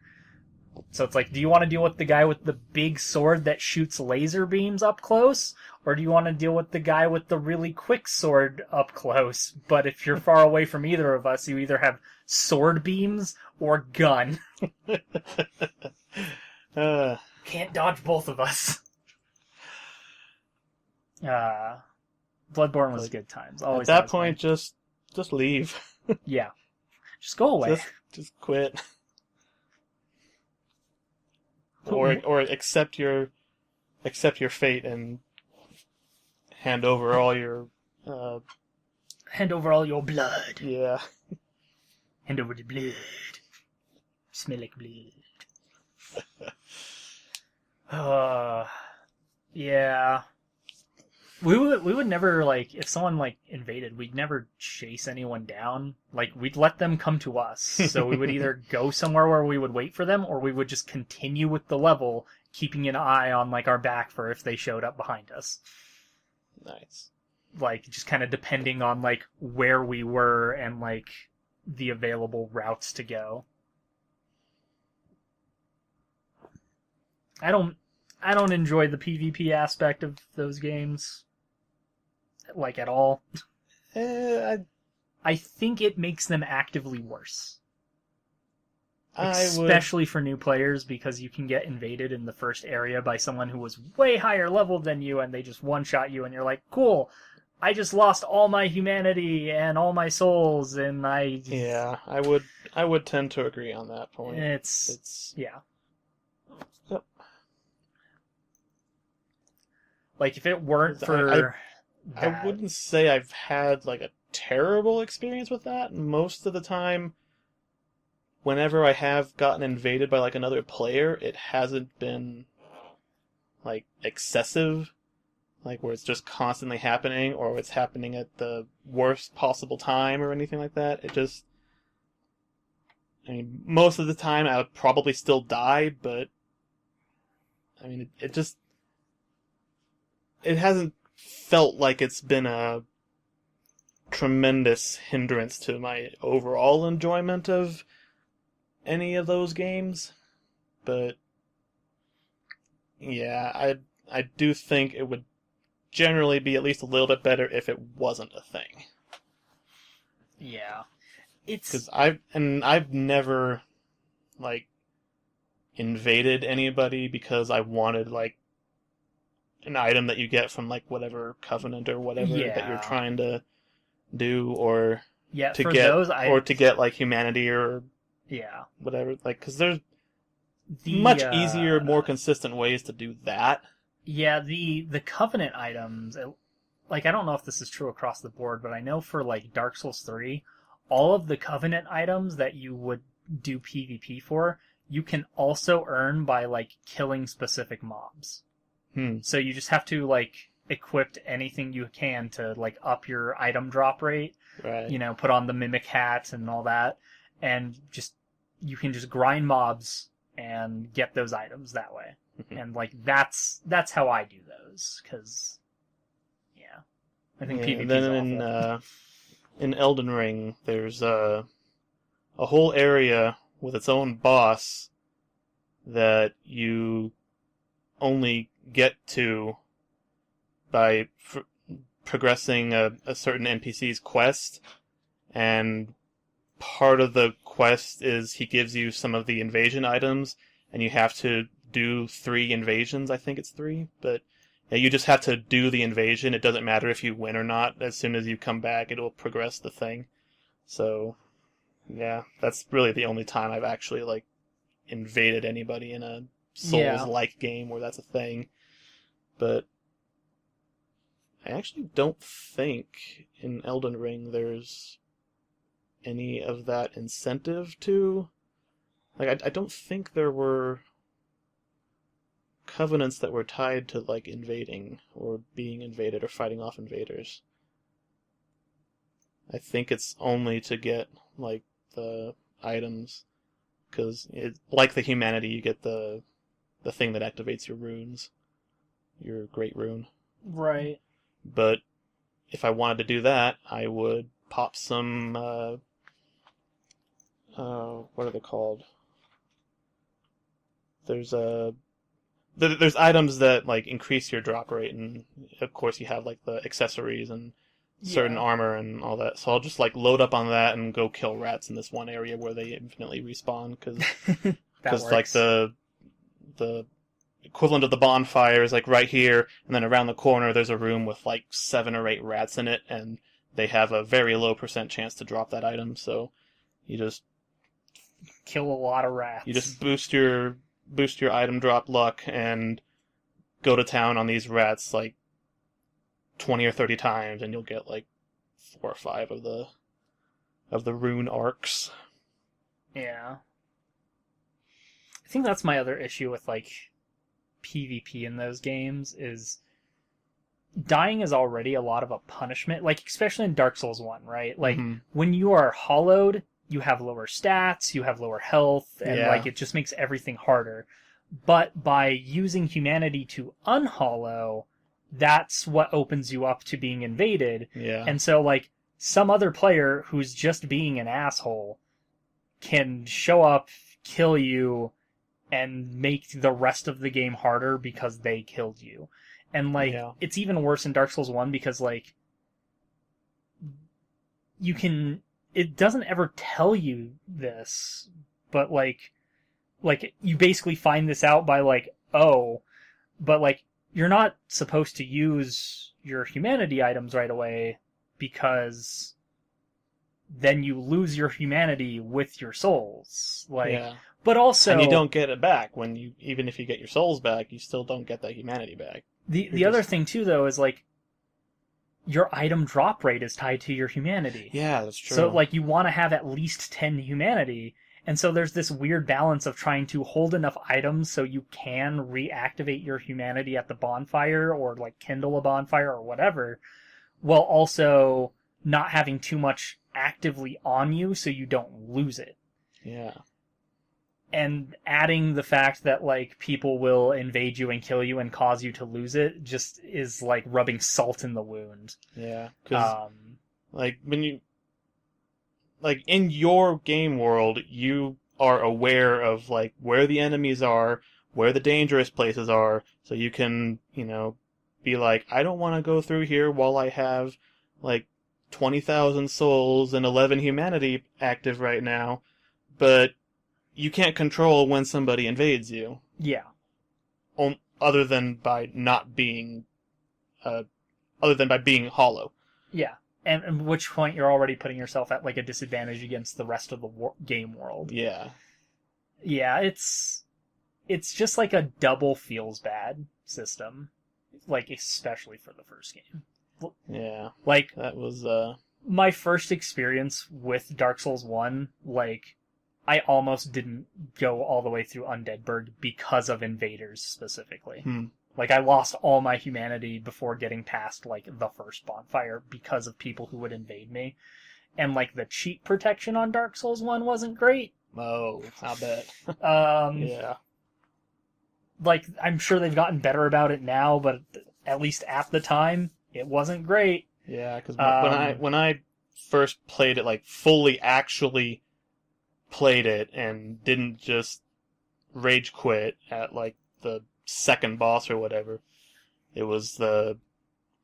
So it's like, do you want to deal with the guy with the big sword that shoots laser beams up close, or do you want to deal with the guy with the really quick sword up close? But if you're far away from either of us, you either have sword beams or gun. Can't dodge both of us. Bloodborne was good times. Always at that point, just leave. Yeah. Just go away. Just quit. Or accept your fate and hand over all your blood. Yeah. Hand over the blood. Smell like blood. Yeah. We would never, like, if someone, like, invaded, we'd never chase anyone down. Like, we'd let them come to us. So we would either go somewhere where we would wait for them, or we would just continue with the level, keeping an eye on, like, our back for if they showed up behind us. Nice. Like, just kind of depending on, like, where we were and, like, the available routes to go. I don't enjoy the PvP aspect of those games, like, at all. I think it makes them actively worse. Especially for new players, because you can get invaded in the first area by someone who was way higher level than you, and they just one-shot you, and you're like, cool, I just lost all my humanity and all my souls, and I... Yeah, I would tend to agree on that point. It's yeah. Yep. Like, if it weren't for I wouldn't say I've had, like, a terrible experience with that. Most of the time, whenever I have gotten invaded by, like, another player, it hasn't been, like, excessive. Like, where it's just constantly happening, or it's happening at the worst possible time, or anything like that. It just... I mean, most of the time I would probably still die, but... I mean, it just... It hasn't felt like it's been a tremendous hindrance to my overall enjoyment of any of those games. But yeah, I do think it would generally be at least a little bit better if it wasn't a thing. Yeah. Because I've never, like, invaded anybody because I wanted, like, an item that you get from, like, whatever covenant or whatever that you're trying to do, or to get like humanity or whatever. Like, because there's much easier, more consistent ways to do that. Yeah, the Covenant items, like I don't know if this is true across the board, but I know for like Dark Souls 3, all of the Covenant items that you would do PvP for, you can also earn by like killing specific mobs. Hmm. So you just have to like equip anything you can to like up your item drop rate, Right. you know, put on the mimic hat and all that, and just you can just grind mobs and get those items that way. And like that's how I do those, because yeah, I think Yeah, and PvP then is awful. in Elden Ring, there's a whole area with its own boss that you only get to by progressing a certain NPC's quest, and part of the quest is he gives you some of the invasion items, and you have to do 3 invasions. I think it's 3, but yeah, you just have to do the invasion. It doesn't matter if you win or not. As soon as you come back, it'll progress the thing. So yeah, that's really the only time I've actually like invaded anybody in a Yeah, Souls-like game where that's a thing. But I actually don't think in Elden Ring there's any of that incentive to. Like, I don't think there were covenants that were tied to, like, invading or being invaded or fighting off invaders. I think it's only to get, like, the items. Because, like the humanity, you get the thing that activates your runes, your great rune. right. But if I wanted to do that, I would pop some, what are they called? There's there's items that like increase your drop rate, and of course you have like the accessories and certain Yeah, armor and all that. So I'll just like load up on that and go kill rats in this one area where they infinitely respawn, that because like works. the equivalent of the bonfire is like right here, and then around the corner there's a room with like 7 or 8 rats in it, and they have a very low percent chance to drop that item. So you just Kill a lot of you just rats. boost your item drop luck and go to town on these rats like 20 or 30 times, and you'll get like 4 or 5 of the rune arcs. Yeah, I think that's my other issue with like PvP in those games is dying is already a lot of a punishment, like especially in Dark Souls 1, right? Like Mm-hmm. when you are hollowed, you have lower stats, you have lower health, and like Yeah, it just makes everything harder. But by using humanity to unhollow, that's what opens you up to being invaded. yeah, And so like some other player who's just being an asshole can show up, kill you, and make the rest of the game harder because they killed you. And like yeah, it's even worse in Dark Souls 1 because like you can it doesn't ever tell you this, but like you basically find this out by like, oh, but like you're not supposed to use your humanity items right away because then you lose your humanity with your souls. Like, yeah. but And you also don't get it back when you, even if you get your souls back, you still don't get that humanity back. You're the other just, thing too though is like your item drop rate is tied to your humanity. yeah, that's So true. like you want to have at least 10 humanity. And so there's this weird balance of trying to hold enough items so you can reactivate your humanity at the bonfire or like kindle a bonfire or whatever, while also not having too much actively on you so you don't lose it. Yeah, And adding the fact that like people will invade you and kill you and cause you to lose it just is like rubbing salt in the wound. yeah. Because Um, like when you like in your game world, you are aware of like where the enemies are, where the dangerous places are, so you can, be like, I don't want to go through here while I have like 20,000 souls and 11 humanity active right now, but you can't control when somebody invades you, yeah, other than by not being, uh, other than by being hollow. yeah. And at which point you're already putting yourself at like a disadvantage against the rest of the game world. Yeah, Yeah, it's just like a double feels bad system. like especially for the first game. Yeah, Like that was my first experience with Dark Souls 1, like I almost didn't go all the way through Undeadburg because of invaders specifically. Like I lost all my humanity before getting past like the first bonfire because of people who would invade me. And like the cheat protection on Dark Souls 1 wasn't great. Oh, I bet. Yeah. Like I'm sure they've gotten better about it now, but at least at the time, it wasn't great. Yeah, because when I first played it, like fully actually played it and didn't just rage quit at like the second boss or whatever, it was the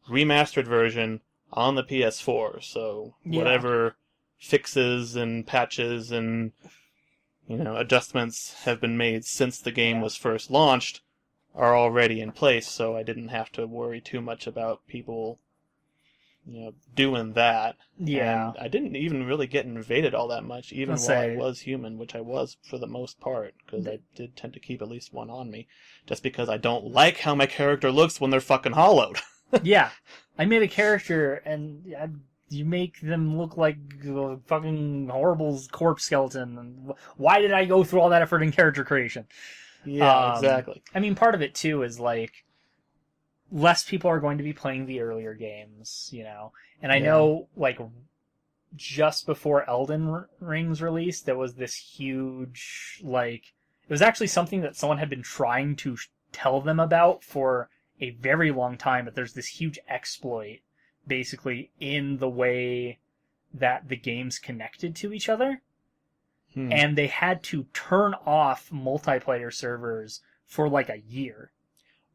remastered version on the PS4. So whatever fixes and patches and adjustments have been made since the game was first launched are already in place, so I didn't have to worry too much about people doing that. Yeah. And I didn't even really get invaded all that much, even while I was human, which I was for the most part, because I did tend to keep at least one on me, just because I don't like how my character looks when they're fucking hollowed. Yeah. I made a character, and you make them look like a fucking horrible corpse skeleton. And why did I go through all that effort in character creation? Yeah, exactly. I mean, part of it, too, is, like, less people are going to be playing the earlier games, And I know, like, just before Elden Ring's release, there was this huge, like... It was actually something that someone had been trying to tell them about for a very long time, but there's this huge exploit, basically, in the way that the games connected to each other. And they had to turn off multiplayer servers for like a year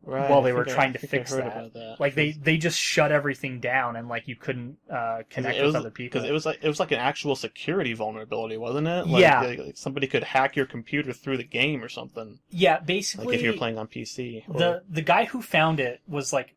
while they were trying to fix that. Like they just shut everything down and like you couldn't connect with other people. Because it was like an actual security vulnerability, wasn't it? Like somebody could hack your computer through the game or something. Yeah, basically. Like if you're playing on PC. The guy who found it was like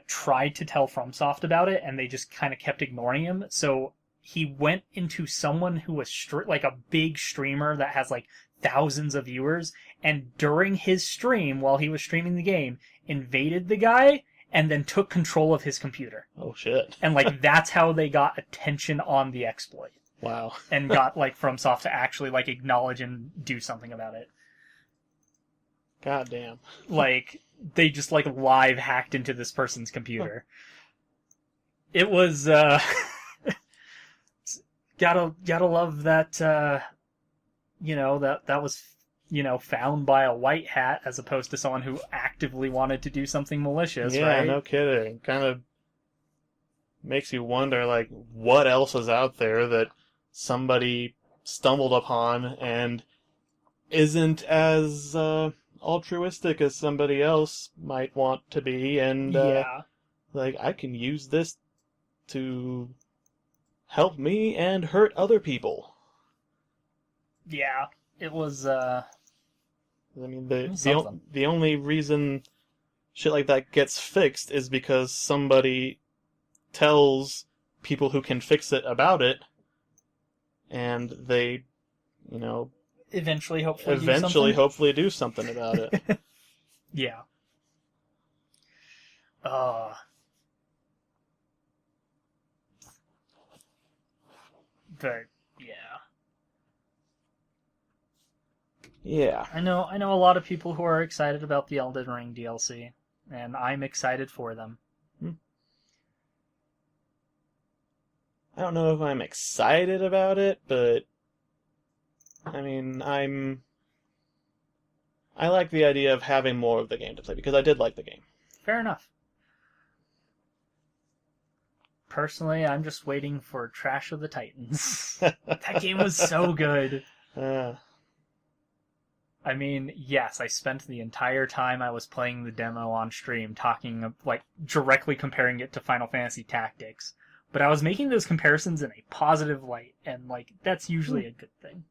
tried to tell FromSoft about it, and they just kind of kept ignoring him. So he went into someone who was like a big streamer that has like thousands of viewers, and during his stream, while he was streaming the game, invaded the guy and then took control of his computer. Oh shit. And like that's how they got attention on the exploit. Wow. And got like FromSoft to actually like acknowledge and do something about it. God damn. Like they just like live hacked into this person's computer. It was gotta love that that was found by a white hat as opposed to someone who actively wanted to do something malicious, right? Yeah, no kidding. Kind of makes you wonder, like, what else is out there that somebody stumbled upon and isn't as altruistic as somebody else might want to be, and like, I can use this to help me and hurt other people. Yeah, it was, I mean, the only reason shit like that gets fixed is because somebody tells people who can fix it about it, and they, eventually hopefully do something about it. Yeah. But yeah. I know a lot of people who are excited about the Elden Ring DLC, and I'm excited for them. I don't know if I'm excited about it, but I mean, I like the idea of having more of the game to play, because I did like the game. Fair enough. Personally, I'm just waiting for Trash of the Titans. That game was so good. I mean, yes, I spent the entire time I was playing the demo on stream talking, like, directly comparing it to Final Fantasy Tactics. But I was making those comparisons in a positive light, and, like, that's usually a good thing.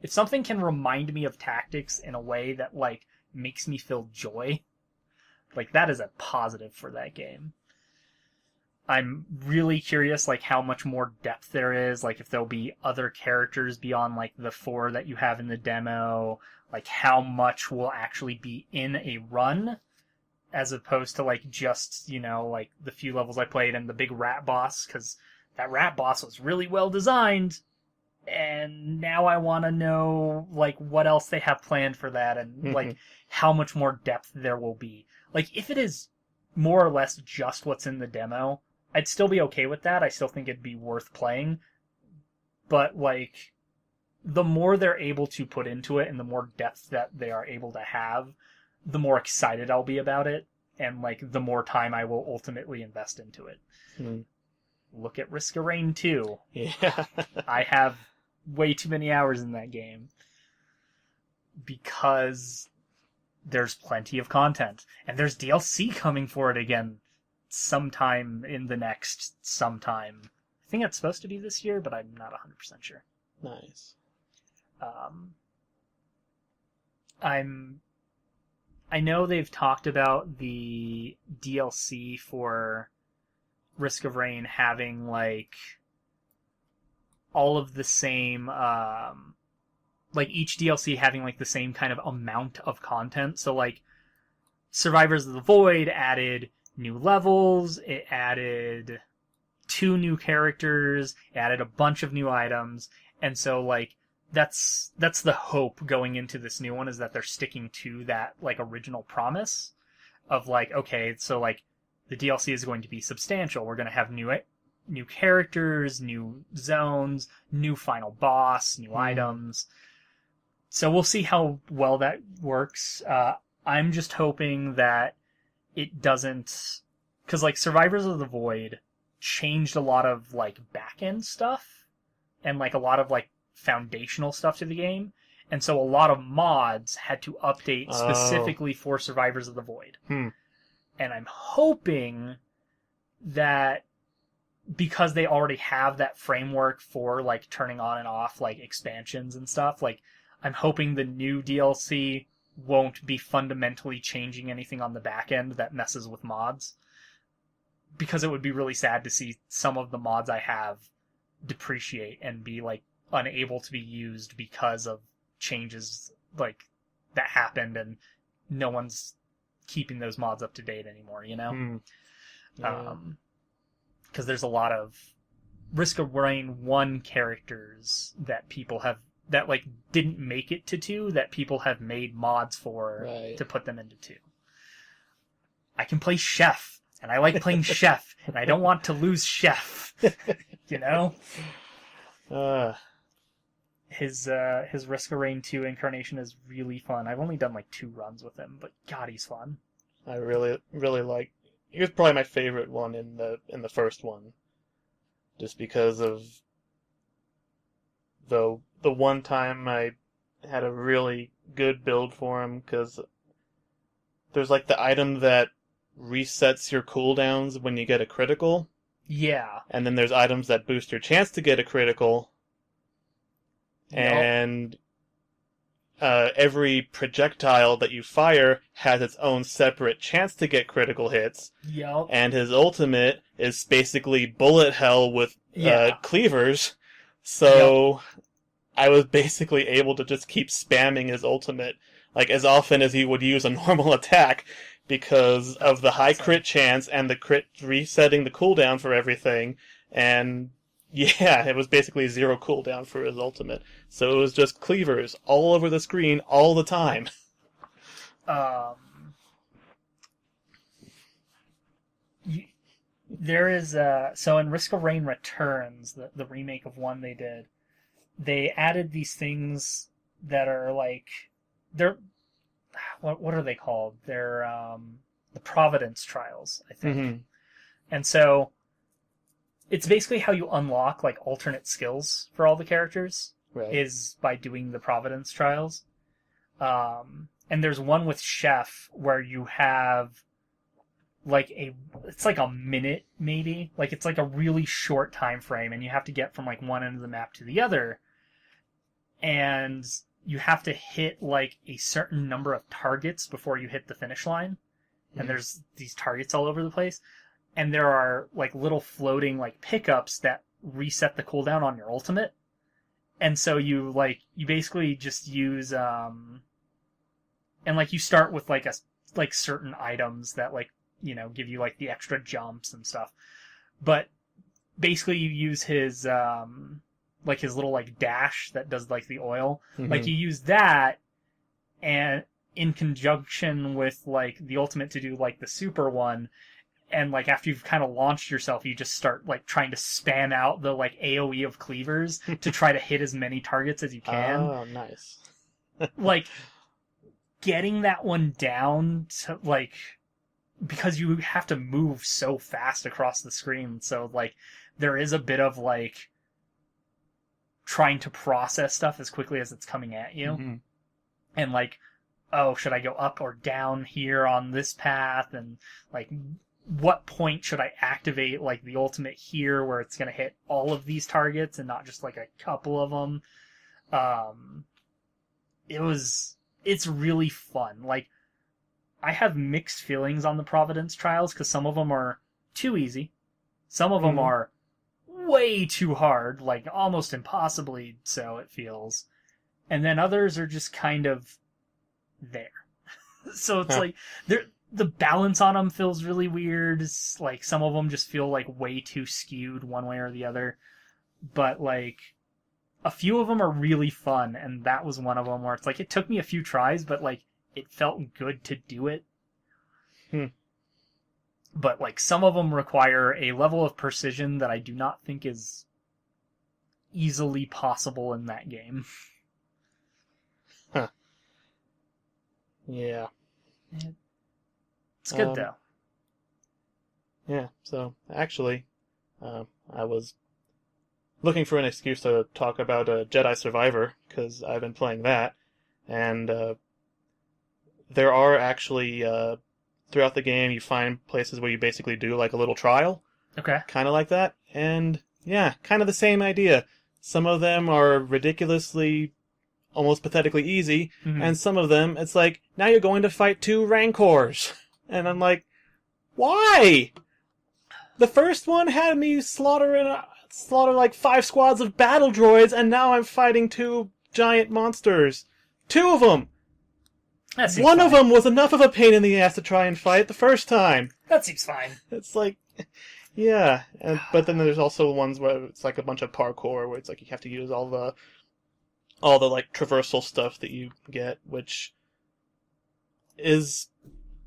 If something can remind me of Tactics in a way that, like, makes me feel joy, like, that is a positive for that game. I'm really curious, like, how much more depth there is, like, if there'll be other characters beyond, like, the 4 that you have in the demo, like, how much will actually be in a run, as opposed to like just, like the few levels I played and the big rat boss, because that rat boss was really well designed, and now I want to know like what else they have planned for that, and like how much more depth there will be. Like if it is more or less just what's in the demo, I'd still be okay with that. I still think it'd be worth playing. But like the more they're able to put into it and the more depth that they are able to have, the more excited I'll be about it, and like the more time I will ultimately invest into it. Look at Risk of Rain 2. Yeah. I have way too many hours in that game because there's plenty of content, and there's DLC coming for it again sometime in the next sometime. I think it's supposed to be this year, but I'm not 100% sure. Nice. I know they've talked about the DLC for Risk of Rain having like all of the same like each DLC having like the same kind of amount of content. So like Survivors of the Void added new levels, it added 2 new characters, it added a bunch of new items, and so like that's the hope going into this new one, is that they're sticking to that like original promise of like, okay, so like the DLC is going to be substantial. We're going to have new characters, new zones, new final boss, new items. So we'll see how well that works. I'm just hoping that it doesn't, because like Survivors of the Void changed a lot of like back-end stuff and like a lot of like foundational stuff to the game, and so a lot of mods had to update specifically for Survivors of the Void. And I'm hoping that because they already have that framework for like turning on and off like expansions and stuff, like I'm hoping the new DLC won't be fundamentally changing anything on the back end that messes with mods, because it would be really sad to see some of the mods I have depreciate and be like unable to be used because of changes like that happened, and no one's keeping those mods up to date anymore, Yeah. Because there's a lot of Risk of Rain 1 characters that people have that like didn't make it to 2 that people have made mods for to put them into 2. I can play Chef, and I like playing Chef, and I don't want to lose Chef. His Risk of Rain 2 incarnation is really fun. I've only done like 2 runs with him, but God, he's fun. I really like. He was probably my favorite one in the first one, just because of the one time I had a really good build for him, because there's like the item that resets your cooldowns when you get a critical. Yeah. And then there's items that boost your chance to get a critical. And every projectile that you fire has its own separate chance to get critical hits. Yep. And his ultimate is basically bullet hell with cleavers. So I was basically able to just keep spamming his ultimate like as often as he would use a normal attack, because of the high crit chance and the crit resetting the cooldown for everything. And yeah, it was basically 0 cooldown for his ultimate. So it was just cleavers all over the screen all the time. There is so in Risk of Rain Returns, the remake of 1 they did, they added these things that are like they're what are they called? They're the Providence Trials, I think. Mm-hmm. And so it's basically how you unlock like alternate skills for all the characters, is by doing the Providence Trials. And there's one with Chef where you have like it's like a minute maybe, like it's like a really short time frame, and you have to get from like one end of the map to the other, and you have to hit like a certain number of targets before you hit the finish line. And there's these targets all over the place, and there are like little floating like pickups that reset the cooldown on your ultimate. And so you basically just use and like you start with like a like certain items that like, give you like the extra jumps and stuff. But basically you use his like his little like dash that does like the oil. Mm-hmm. Like you use that, and in conjunction with like the ultimate to do like the super one, and like after you've kind of launched yourself, you just start like trying to spam out the like AoE of cleavers to try to hit as many targets as you can. Oh, nice. Like getting that one down to like, because you have to move so fast across the screen, so like there is a bit of like trying to process stuff as quickly as it's coming at you. Mm-hmm. And like, oh, should I go up or down here on this path, and like what point should I activate like the ultimate here where it's going to hit all of these targets and not just like a couple of them. It's really fun. Like, I have mixed feelings on the Providence trials because some of them are too easy. Some of them are way too hard, like almost impossibly so it feels. And then others are just kind of there. So it's like the balance on them feels really weird. It's like some of them just feel like way too skewed one way or the other. But like a few of them are really fun, and that was one of them where it's like it took me a few tries, but like it felt good to do it. But like some of them require a level of precision that I do not think is easily possible in that game. Huh. Yeah. It's good though. Yeah, so actually, I was looking for an excuse to talk about Jedi Survivor, because I've been playing that, and there are actually, throughout the game, you find places where you basically do like a little trial. Okay. Kind of like that, and yeah, kind of the same idea. Some of them are ridiculously, almost pathetically easy, and some of them, it's like, now you're going to fight 2 Rancors. And I'm like, why? The first one had me slaughter like 5 squads of battle droids, and now I'm fighting 2 giant monsters. 2 of them! One of them was enough of a pain in the ass to try and fight the first time. That seems fine. It's like, yeah. But then there's also ones where it's like a bunch of parkour, where it's like you have to use all the like traversal stuff that you get, which is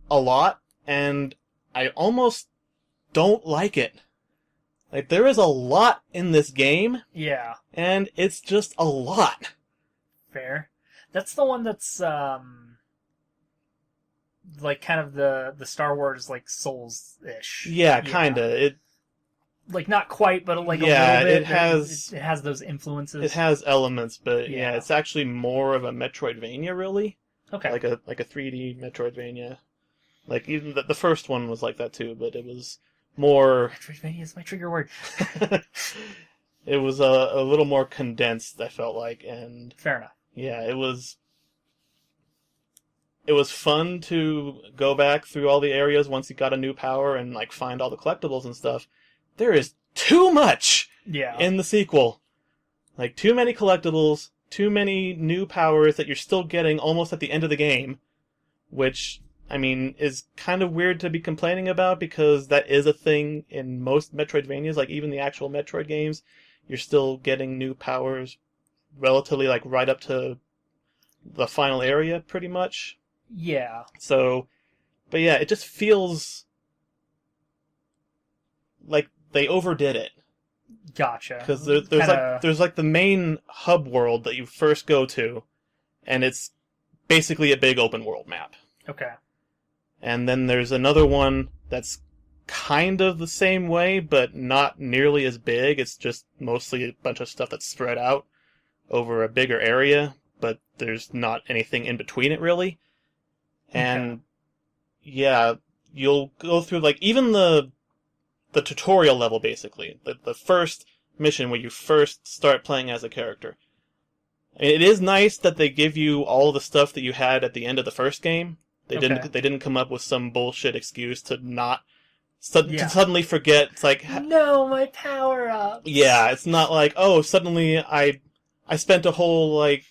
a lot, and I almost don't like it. Like, there is a lot in this game. Yeah. And it's just a lot. Fair. That's the one that's, like, kind of the Star Wars, like, Souls-ish. Yeah, kinda. It, like, not quite, but, like, a little bit. It has those influences. It has elements, but, yeah, it's actually more of a Metroidvania, really. Okay. Like a 3D Metroidvania. Like, even the first one was like that, too, but it was more... Metroidvania is my trigger word. It was a little more condensed, I felt like, and... Fair enough. Yeah, it was fun to go back through all the areas once you got a new power and, like, find all the collectibles and stuff. There is too much in the sequel. Like, too many collectibles, too many new powers that you're still getting almost at the end of the game, which... I mean, is kind of weird to be complaining about, because that is a thing in most Metroidvanias, like even the actual Metroid games. You're still getting new powers relatively, like, right up to the final area, pretty much. Yeah. So, but yeah, it just feels like they overdid it. Gotcha. Because there's like the main hub world that you first go to, and it's basically a big open world map. Okay. And then there's another one that's kind of the same way, but not nearly as big. It's just mostly a bunch of stuff that's spread out over a bigger area, but there's not anything in between it, really. And, yeah, you'll go through, like, even the tutorial level, basically. The first mission where you first start playing as a character. It is nice that they give you all the stuff that you had at the end of the first game. They didn't come up with some bullshit excuse to not to suddenly forget. It's like, no, my power up. Yeah, it's not like, oh, suddenly I spent a whole like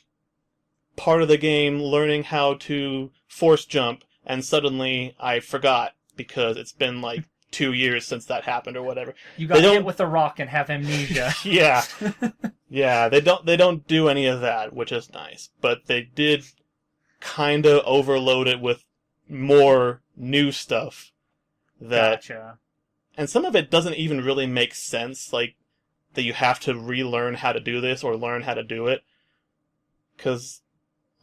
part of the game learning how to force jump, and suddenly I forgot because it's been like 2 years since that happened or whatever. You got hit with a rock and have amnesia. Yeah. Yeah, they don't do any of that, which is nice. But they did kind of overload it with more new stuff that Gotcha. and some of it doesn't even really make sense, like that you have to relearn how to do this or learn how to do it. Cuz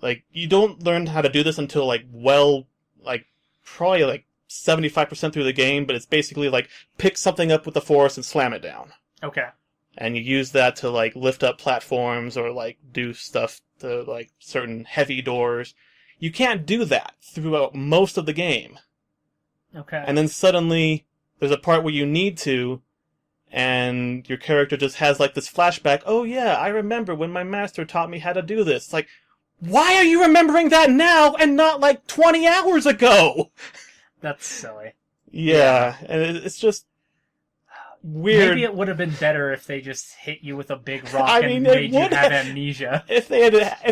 like you don't learn how to do this until probably like 75% through the game, but it's basically like pick something up with the force and slam it down. Okay. And you use that to like lift up platforms or like do stuff to like certain heavy doors. You can't do that throughout most of the game. Okay. And then suddenly there's a part where you need to, and your character just has like this flashback. Oh yeah, I remember when my master taught me how to do this. It's like, why are you remembering that now and not like 20 hours ago? That's silly. Yeah, and it's just weird. Maybe it would have been better if they just hit you with a big rock and made you have amnesia. If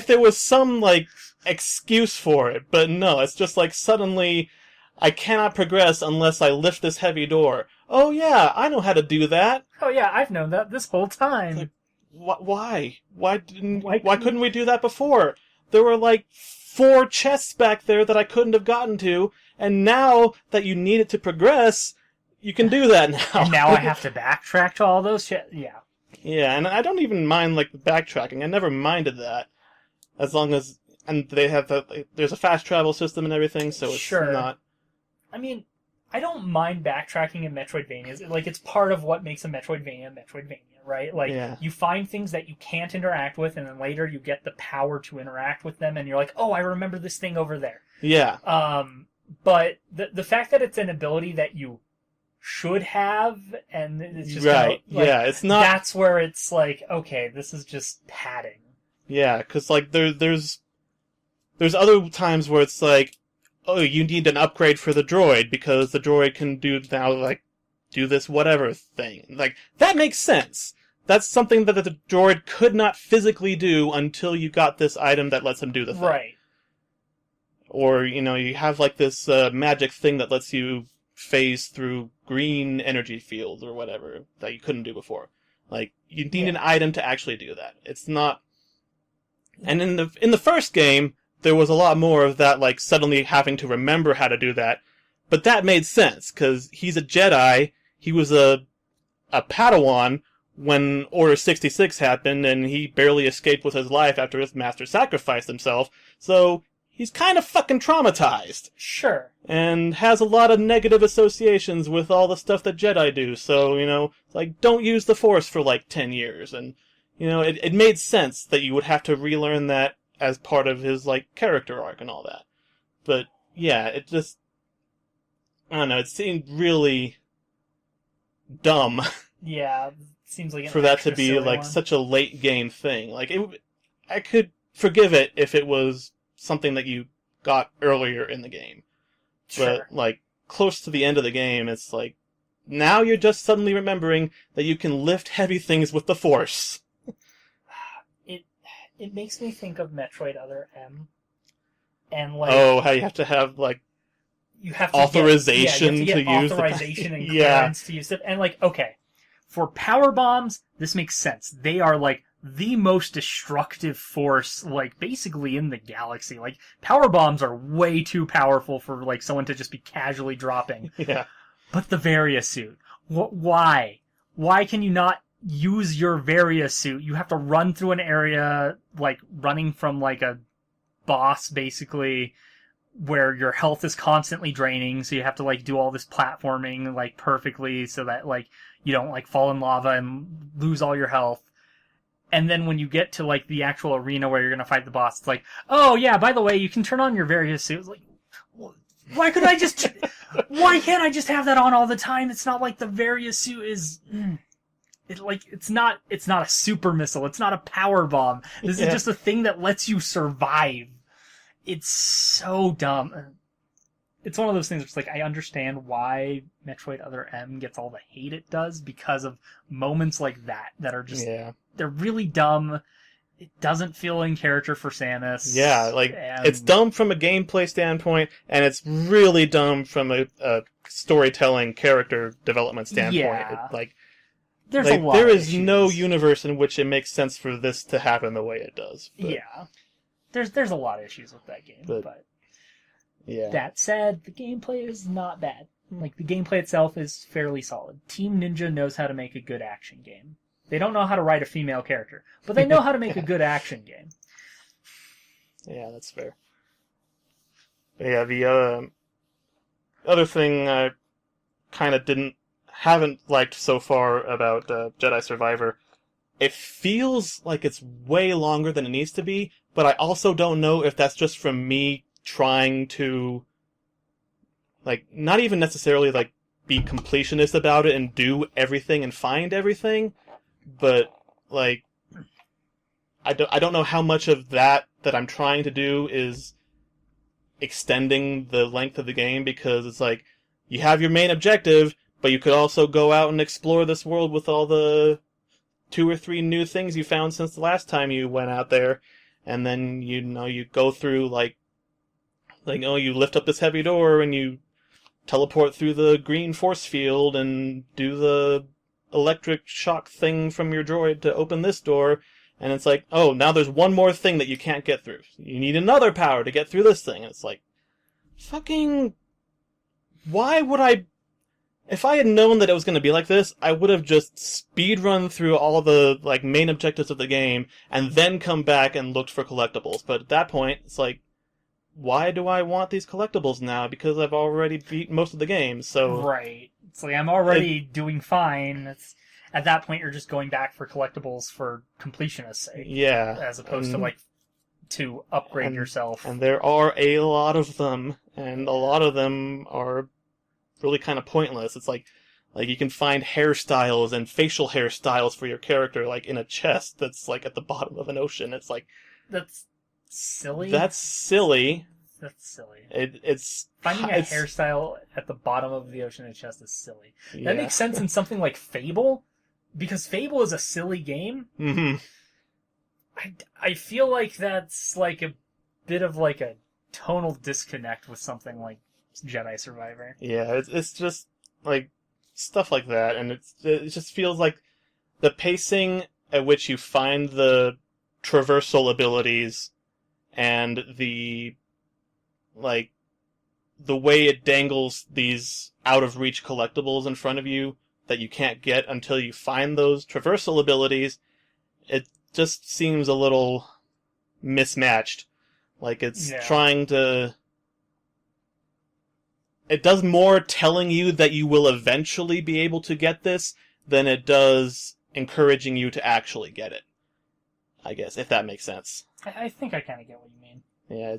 there was some like excuse for it, but no, it's just like suddenly I cannot progress unless I lift this heavy door. Oh yeah, I know how to do that. Oh yeah, I've known that this whole time. Like, why? Why couldn't we do that before? There were like 4 chests back there that I couldn't have gotten to, and now that you need it to progress, you can do that now. And now I have to backtrack to all those shit. Yeah. Yeah, and I don't even mind like the backtracking. I never minded that, as long as they have there's a fast travel system and everything, so it's not. I mean, I don't mind backtracking in Metroidvanias. Like, it's part of what makes a Metroidvania, right? Like, you find things that you can't interact with, and then later you get the power to interact with them, and you're like, oh, I remember this thing over there. Yeah. But the fact that it's an ability that you should have, and it's just right. Yeah, it's not. That's where it's like, okay, this is just padding. Yeah, because like there's other times where it's like, oh, you need an upgrade for the droid because the droid can do this whatever thing. Like, that makes sense. That's something that the droid could not physically do until you got this item that lets him do the thing. Right. Or, you have like this magic thing that lets you phase through green energy fields or whatever that you couldn't do before. Like, you need an item to actually do that. It's not... And in the first game, there was a lot more of that, like, suddenly having to remember how to do that. But that made sense, because he's a Jedi, he was a Padawan when Order 66 happened, and he barely escaped with his life after his master sacrificed himself, so he's kind of fucking traumatized. Sure. And has a lot of negative associations with all the stuff that Jedi do, so, like, don't use the Force for, like, 10 years, and, it made sense that you would have to relearn that as part of his, like, character arc and all that. But, yeah, it just... I don't know, it seemed really dumb. Yeah, it seems like for that to be, like, such a late game thing. Like, I could forgive it if it was something that you got earlier in the game. Sure. But, like, close to the end of the game, it's like, now you're just suddenly remembering that you can lift heavy things with the Force. It makes me think of Metroid Other M. And, like... Oh, how you have to have, like, you have to authorization get to use authorization and clearance to use it. And, like, okay, for power bombs, this makes sense. They are, like, the most destructive force, like, basically in the galaxy. Like, power bombs are way too powerful for, like, someone to just be casually dropping. Yeah. But the Varia suit, why? Why can you not use your Varia suit? You have to run through an area, like, running from, like, a boss, basically, where your health is constantly draining, so you have to, like, do all this platforming, like, perfectly, so that, like, you don't, like, fall in lava and lose all your health. And then when you get to, like, the actual arena where you're gonna fight the boss, it's like, oh, yeah, by the way, you can turn on your various suits. Like, why can't I just have that on all the time? It's not like the various suit is... It's not a super missile. It's not a power bomb. This is just a thing that lets you survive. It's so dumb. It's one of those things where it's like, I understand why Metroid Other M gets all the hate it does because of moments like that are just... Yeah. They're really dumb, it doesn't feel in character for Samus. Yeah, it's dumb from a gameplay standpoint, and it's really dumb from a storytelling, character development standpoint. Yeah. There's a lot there of is issues. no universe in which it makes sense for this to happen the way it does. But, yeah. There's a lot of issues with that game, but yeah. That said, the gameplay is not bad. The gameplay itself is fairly solid. Team Ninja knows how to make a good action game. They don't know how to write a female character, but they know how to make a good action game. Yeah, that's fair. But yeah, the other thing I kind of haven't liked so far about Jedi Survivor, it feels like it's way longer than it needs to be, but I also don't know if that's just from me trying to, not even necessarily, be completionist about it and do everything and find everything, but, I don't know how much of that I'm trying to do is extending the length of the game, because it's you have your main objective, but you could also go out and explore this world with all the 2 or 3 new things you found since the last time you went out there, and then, you go through, you lift up this heavy door and you teleport through the green force field and do the electric shock thing from your droid to open this door, and it's now there's one more thing that you can't get through. You need another power to get through this thing. And it's fucking... Why would I... If I had known that it was going to be like this, I would have just speedrun through all the main objectives of the game and then come back and looked for collectibles. But at that point, it's why do I want these collectibles now? Because I've already beat most of the game, so... Right. It's I'm already doing fine. At that point, you're just going back for collectibles for completionist's sake. Yeah. As opposed to upgrade yourself. And there are a lot of them, and a lot of them are really kind of pointless. It's you can find hairstyles and facial hairstyles for your character, in a chest that's, at the bottom of an ocean. It's That's silly? That's silly. That's silly. It's... Finding a hairstyle at the bottom of the ocean in a chest is silly. Yeah. That makes sense in something like Fable, because Fable is a silly game. Mm-hmm. I feel like that's a bit of a tonal disconnect with something like Jedi Survivor. Yeah, it's just stuff like that, and it just feels like the pacing at which you find the traversal abilities and the way it dangles these out of reach collectibles in front of you that you can't get until you find those traversal abilities, it just seems a little mismatched. It's trying to... It does more telling you that you will eventually be able to get this than it does encouraging you to actually get it. I guess, if that makes sense. I think I kind of get what you mean. Yeah,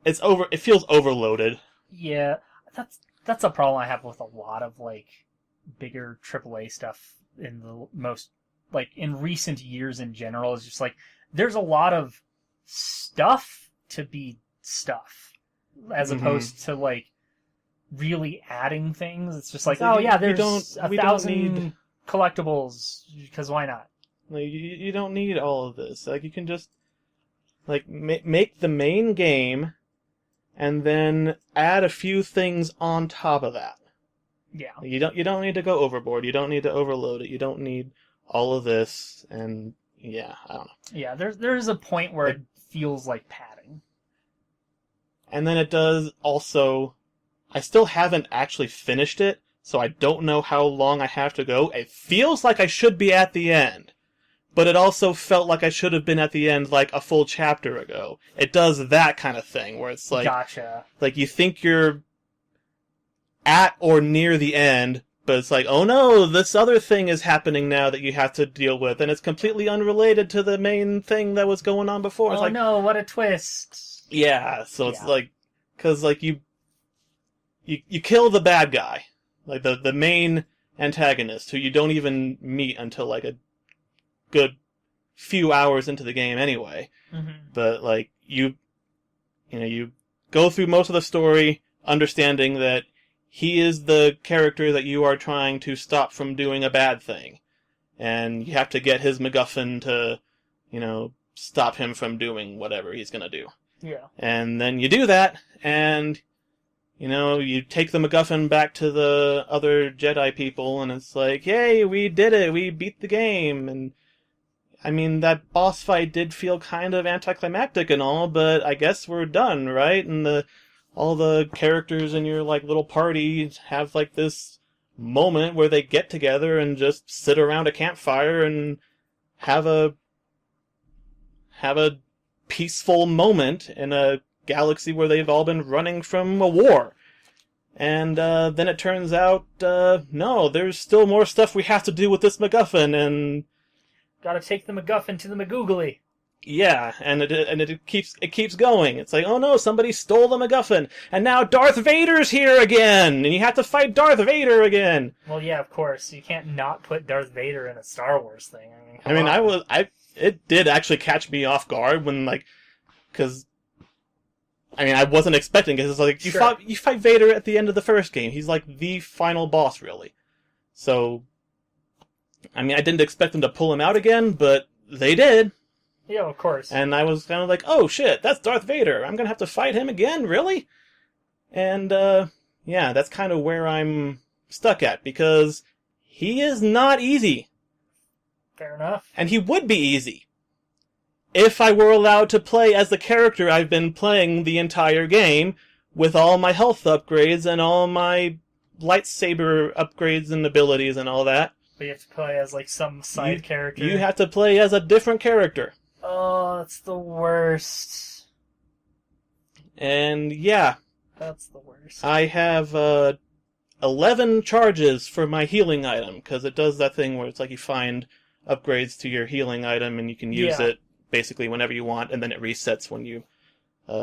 it feels overloaded. Yeah, that's a problem I have with a lot of bigger AAA stuff in the most in recent years in general. Is just there's a lot of stuff to be stuff, as opposed to really adding things. It's just there's 1,000 collectibles, because why not? You don't need all of this. You can just make the main game and then add a few things on top of that. Yeah. You don't need to go overboard. You don't need to overload it. You don't need all of this, and yeah, I don't know. Yeah, there's a point where it feels like padding. And then it does also... I still haven't actually finished it, so I don't know how long I have to go. It feels like I should be at the end, but it also felt like I should have been at the end a full chapter ago. It does that kind of thing, where it's Gotcha. You think you're at or near the end, but it's oh no, this other thing is happening now that you have to deal with, and it's completely unrelated to the main thing that was going on before. Oh no, what a twist. Yeah, so it's because you kill the bad guy, the main antagonist, who you don't even meet until a good few hours into the game anyway. Mm-hmm. But you go through most of the story understanding that he is the character that you are trying to stop from doing a bad thing, and you have to get his MacGuffin to stop him from doing whatever he's gonna do. Yeah. And then you do that, and you take the MacGuffin back to the other Jedi people, and it's like, yay, we did it, we beat the game. And I mean, that boss fight did feel kind of anticlimactic and all, but I guess we're done, right? And all the characters in your little party have this moment where they get together and just sit around a campfire and have a peaceful moment in a galaxy where they've all been running from a war. And then it turns out, no, there's still more stuff we have to do with this MacGuffin, and gotta take the MacGuffin to the Magoogly. Yeah, and it keeps going. It's like, oh no, somebody stole the MacGuffin, and now Darth Vader's here again, and you have to fight Darth Vader again. Well, yeah, of course, you can't not put Darth Vader in a Star Wars thing. It did actually catch me off guard when because I wasn't expecting it. It's like Sure. you fight Vader at the end of the first game. He's the final boss, really. So, I didn't expect them to pull him out again, but they did. Yeah, of course. And I was kind of like, oh shit, that's Darth Vader. I'm gonna have to fight him again, really? And yeah, that's kind of where I'm stuck at, because he is not easy. Fair enough. And he would be easy if I were allowed to play as the character I've been playing the entire game, with all my health upgrades and all my lightsaber upgrades and abilities and all that. But you have to play as some side character. You have to play as a different character. Oh, that's the worst. And yeah. That's the worst. I have 11 charges for my healing item, because it does that thing where it's you find upgrades to your healing item and you can use it basically whenever you want, and then it resets when you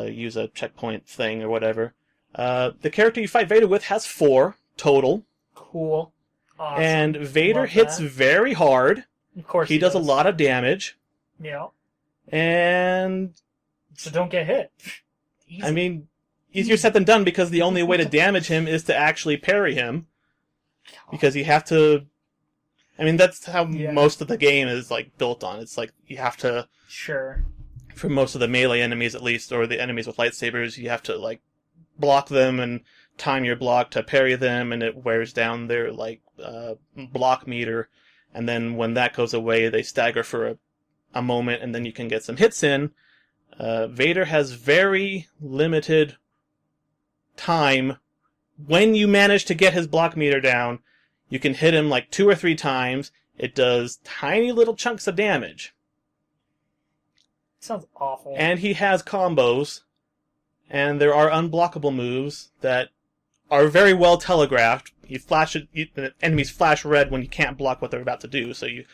use a checkpoint thing or whatever. The character you fight Vader with has 4 total. Cool. Awesome. And Vader hits very hard. Of course he does a lot of damage. Yeah. And so don't get hit. Easy. Easier said than done, because the only way to damage him is to actually parry him. Because you have to... that's how most of the game is built on. It's you have to... Sure. For most of the melee enemies, at least, or the enemies with lightsabers, you have to block them and time your block to parry them, and it wears down their block meter. And then when that goes away, they stagger for a moment, and then you can get some hits in. Vader has very limited time. When you manage to get his block meter down, you can hit him 2 or 3 times. It does tiny little chunks of damage. Sounds awful. And he has combos, and there are unblockable moves that are very well telegraphed. The enemies flash red when you can't block what they're about to do, so you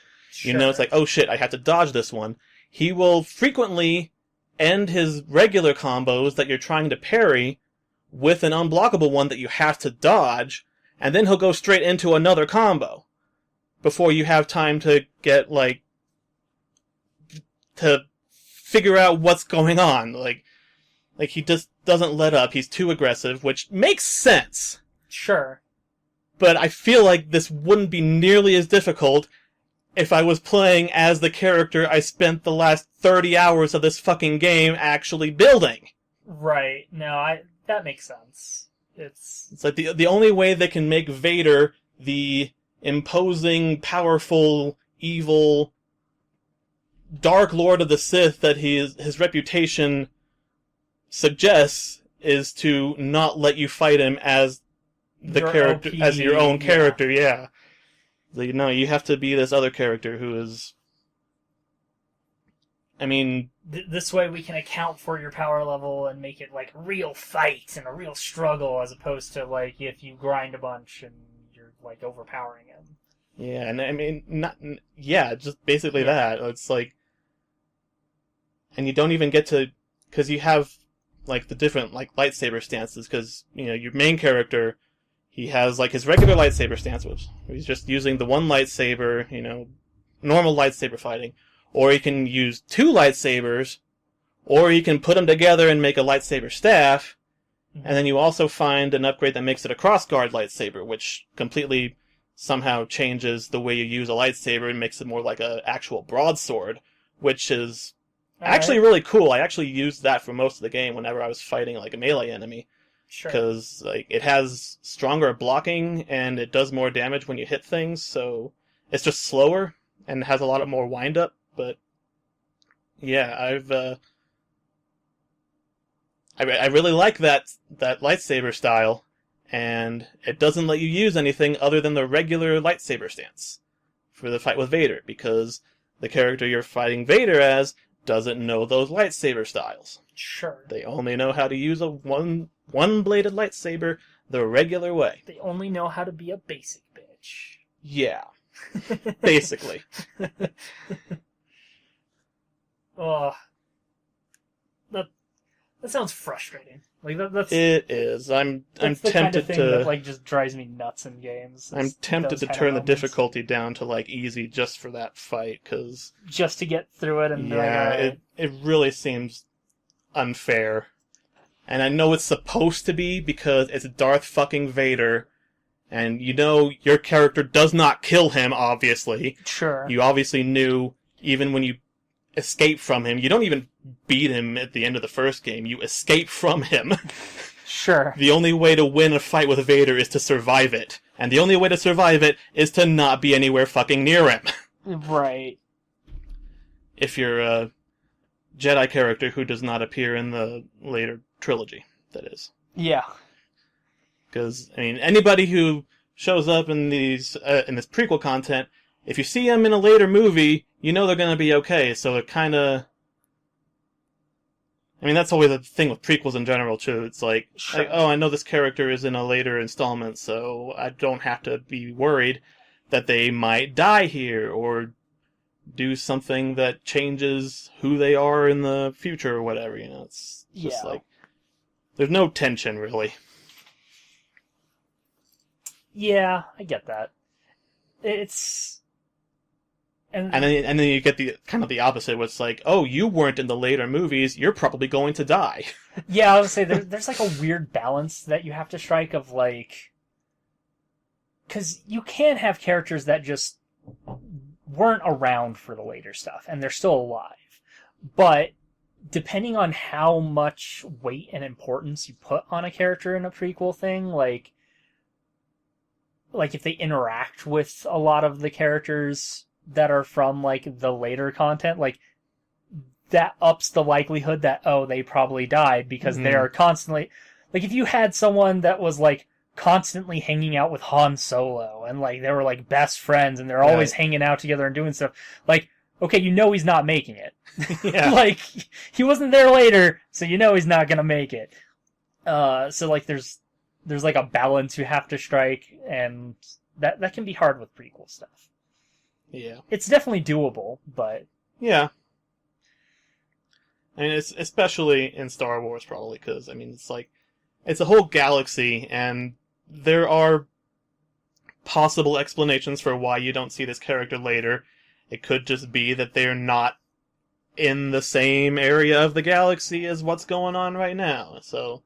know it's oh shit, I have to dodge this one. He will frequently end his regular combos that you're trying to parry with an unblockable one that you have to dodge, and then he'll go straight into another combo before you have time to get to figure out what's going on. He just doesn't let up. He's too aggressive, which makes sense. Sure. But I feel like this wouldn't be nearly as difficult if I was playing as the character I spent the last 30 hours of this fucking game actually building. Right. No, that makes sense. It's the only way they can make Vader the imposing, powerful, evil Dark Lord of the Sith that his reputation suggests is to not let you fight him as the character, OP, as your own character. Yeah. No, you have to be this other character who is... this way we can account for your power level and make it a real fight and a real struggle, as opposed to if you grind a bunch and you're overpowering him. Yeah, and just basically that. It's and you don't even get to, because you have the different lightsaber stances, because your main character, he has his regular lightsaber stance, which he's just using the one lightsaber, normal lightsaber fighting. Or he can use 2 lightsabers, or he can put them together and make a lightsaber staff. And then you also find an upgrade that makes it a crossguard lightsaber, which completely somehow changes the way you use a lightsaber and makes it more like an actual broadsword, which is All actually right. really cool. I actually used that for most of the game whenever I was fighting like a melee enemy, Sure. because like it has stronger blocking and it does more damage when you hit things. So it's just slower and has a lot of more wind up. But yeah, I really like that lightsaber style, and it doesn't let you use anything other than the regular lightsaber stance for the fight with Vader, because the character you're fighting Vader as doesn't know those lightsaber styles. Sure. They only know how to use a one-bladed lightsaber the regular way. They only know how to be a basic bitch. Yeah, basically. Oh, that sounds frustrating. Like that's It is. I'm that's the tempted kind of thing to that like just drives me nuts in games. I'm tempted those to kind of turn the moments. difficulty down to like easy just for that fight, because Just to get through it and be like, yeah, all right. it really seems unfair. And I know it's supposed to be because it's Darth fucking Vader, and you know your character does not kill him, obviously. Sure. You obviously knew, even when you escape from him, you don't even beat him at the end of the first game, you escape from him. Sure. The only way to win a fight with Vader is to survive it. And the only way to survive it is to not be anywhere fucking near him. Right. If you're a Jedi character who does not appear in the later trilogy, that is. Yeah. Because, I mean, anybody who shows up in this prequel content, if you see them in a later movie, you know they're going to be okay, so it kind of... I mean, that's always a thing with prequels in general, too. It's like, Sure. oh, I know this character is in a later installment, so I don't have to be worried that they might die here, or do something that changes who they are in the future or whatever, you know? It's just Yeah. like... There's no tension, really. Yeah, I get that. It's... And then you get the kind of the opposite, where it's like, oh, you weren't in the later movies, you're probably going to die. Yeah, I would say there's like a weird balance that you have to strike of like... Because you can have characters that just weren't around for the later stuff, and they're still alive. But depending on how much weight and importance you put on a character in a prequel thing, like if they interact with a lot of the characters that are from like the later content, like that ups the likelihood that, oh, they probably died, because they are constantly, like, if you had someone that was like constantly hanging out with Han Solo and like they were like best friends and they're always hanging out together and doing stuff, like, okay, you know he's not making it. Yeah. Like, he wasn't there later, so you know he's not gonna make it. So like there's like a balance you have to strike, and that can be hard with prequel stuff. Yeah. It's definitely doable, but... Yeah. I mean, it's especially in Star Wars, probably, because, I mean, it's like, it's a whole galaxy, and there are possible explanations for why you don't see this character later. It could just be that they're not in the same area of the galaxy as what's going on right now, so...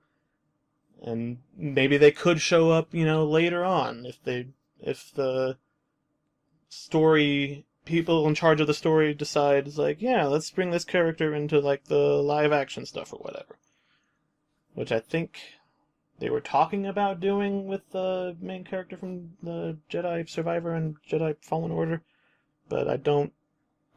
And maybe they could show up, you know, later on, if the story... people in charge of the story decide, like, yeah, let's bring this character into, like, the live-action stuff or whatever. Which I think they were talking about doing with the main character from the Jedi Survivor and Jedi Fallen Order. But I don't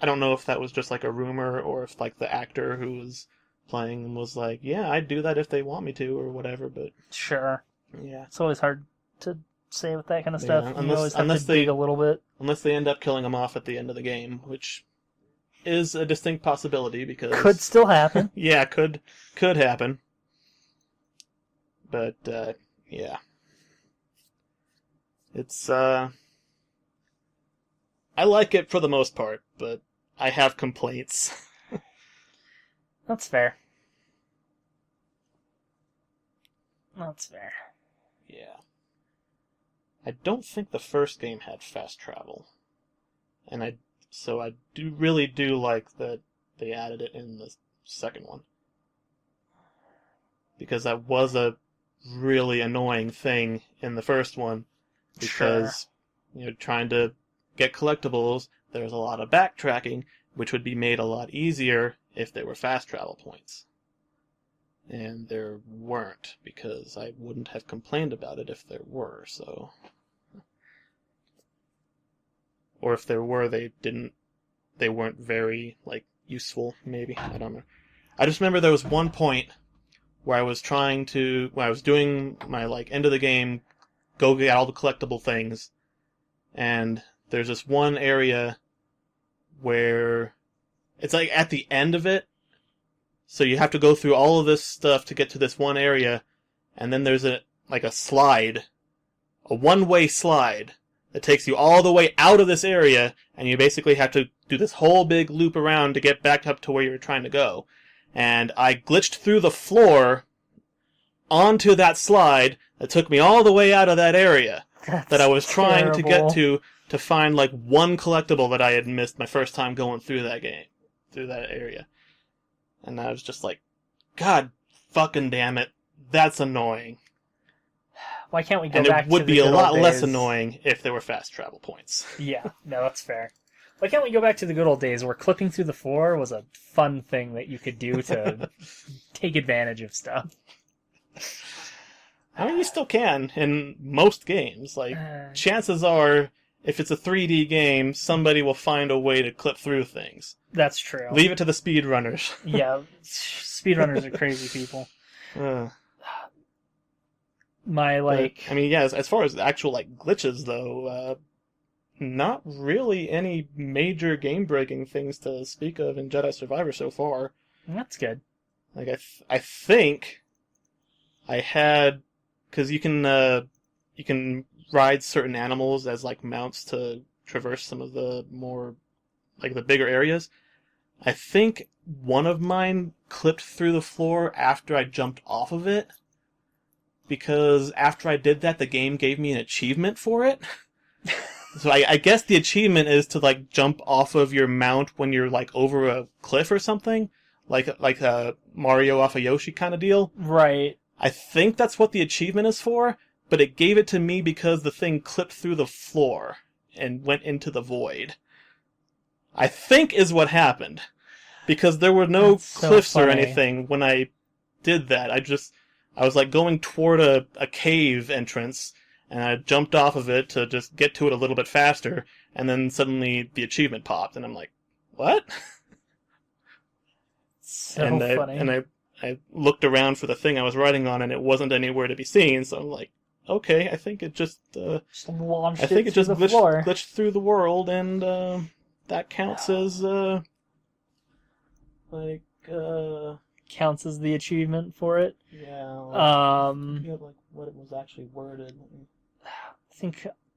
know if that was just, like, a rumor, or if, like, the actor who was playing them was like, yeah, I'd do that if they want me to, or whatever, but... Sure. Yeah. It's always hard to say with that kind of stuff. Yeah, You always have to dig a little bit. Unless they end up killing him off at the end of the game, which is a distinct possibility, because... Could still happen. Yeah, could happen. But, yeah. It's, I like it for the most part, but I have complaints. That's fair. That's fair. Yeah. I don't think the first game had fast travel. And so I really do like that they added it in the second one. Because that was a really annoying thing in the first one. Because, you know, trying to get collectibles, there's a lot of backtracking, which would be made a lot easier if there were fast travel points. And there weren't, because I wouldn't have complained about it if there were, so... Or if there were, they weren't very, like, useful, maybe. I don't know. I just remember there was one point where I was doing my, like, end of the game, go get all the collectible things, and there's this one area where it's, like, at the end of it, so you have to go through all of this stuff to get to this one area, and then there's a slide, a one-way slide, that takes you all the way out of this area, and you basically have to do this whole big loop around to get back up to where you're trying to go. And I glitched through the floor onto that slide that took me all the way out of that area that I was trying to get to find, like, one collectible that I had missed my first time going through that area. And I was just like, God fucking damn it, that's annoying. Why can't we go back to the And it would be a lot less annoying if there were fast travel points. Yeah, no, that's fair. Why can't we go back to the good old days where clipping through the floor was a fun thing that you could do to take advantage of stuff? I mean, you still can in most games. Like, chances are, if it's a 3D game, somebody will find a way to clip through things. That's true. Leave it to the speedrunners. Yeah, speedrunners are crazy people. As far as actual, like, glitches, though, not really any major game-breaking things to speak of in Jedi Survivor so far. That's good. Like, I think I had... Because you can ride certain animals as, like, mounts to traverse some of the more, like, the bigger areas. I think one of mine clipped through the floor after I jumped off of it. Because after I did that, the game gave me an achievement for it. So I guess the achievement is to, like, jump off of your mount when you're, like, over a cliff or something. Like a Mario off a Yoshi kind of deal. Right. I think that's what the achievement is for, but it gave it to me because the thing clipped through the floor and went into the void. I think is what happened. Because there were no cliffs or anything when I did that. I was, like, going toward a cave entrance, and I jumped off of it to just get to it a little bit faster, and then suddenly the achievement popped, and I'm like, what? So funny. And I looked around for the thing I was riding on, and it wasn't anywhere to be seen, so I'm like, okay, I think it just glitched through the world, and that counts as, counts as the achievement for it. Yeah. Like what it was actually worded. I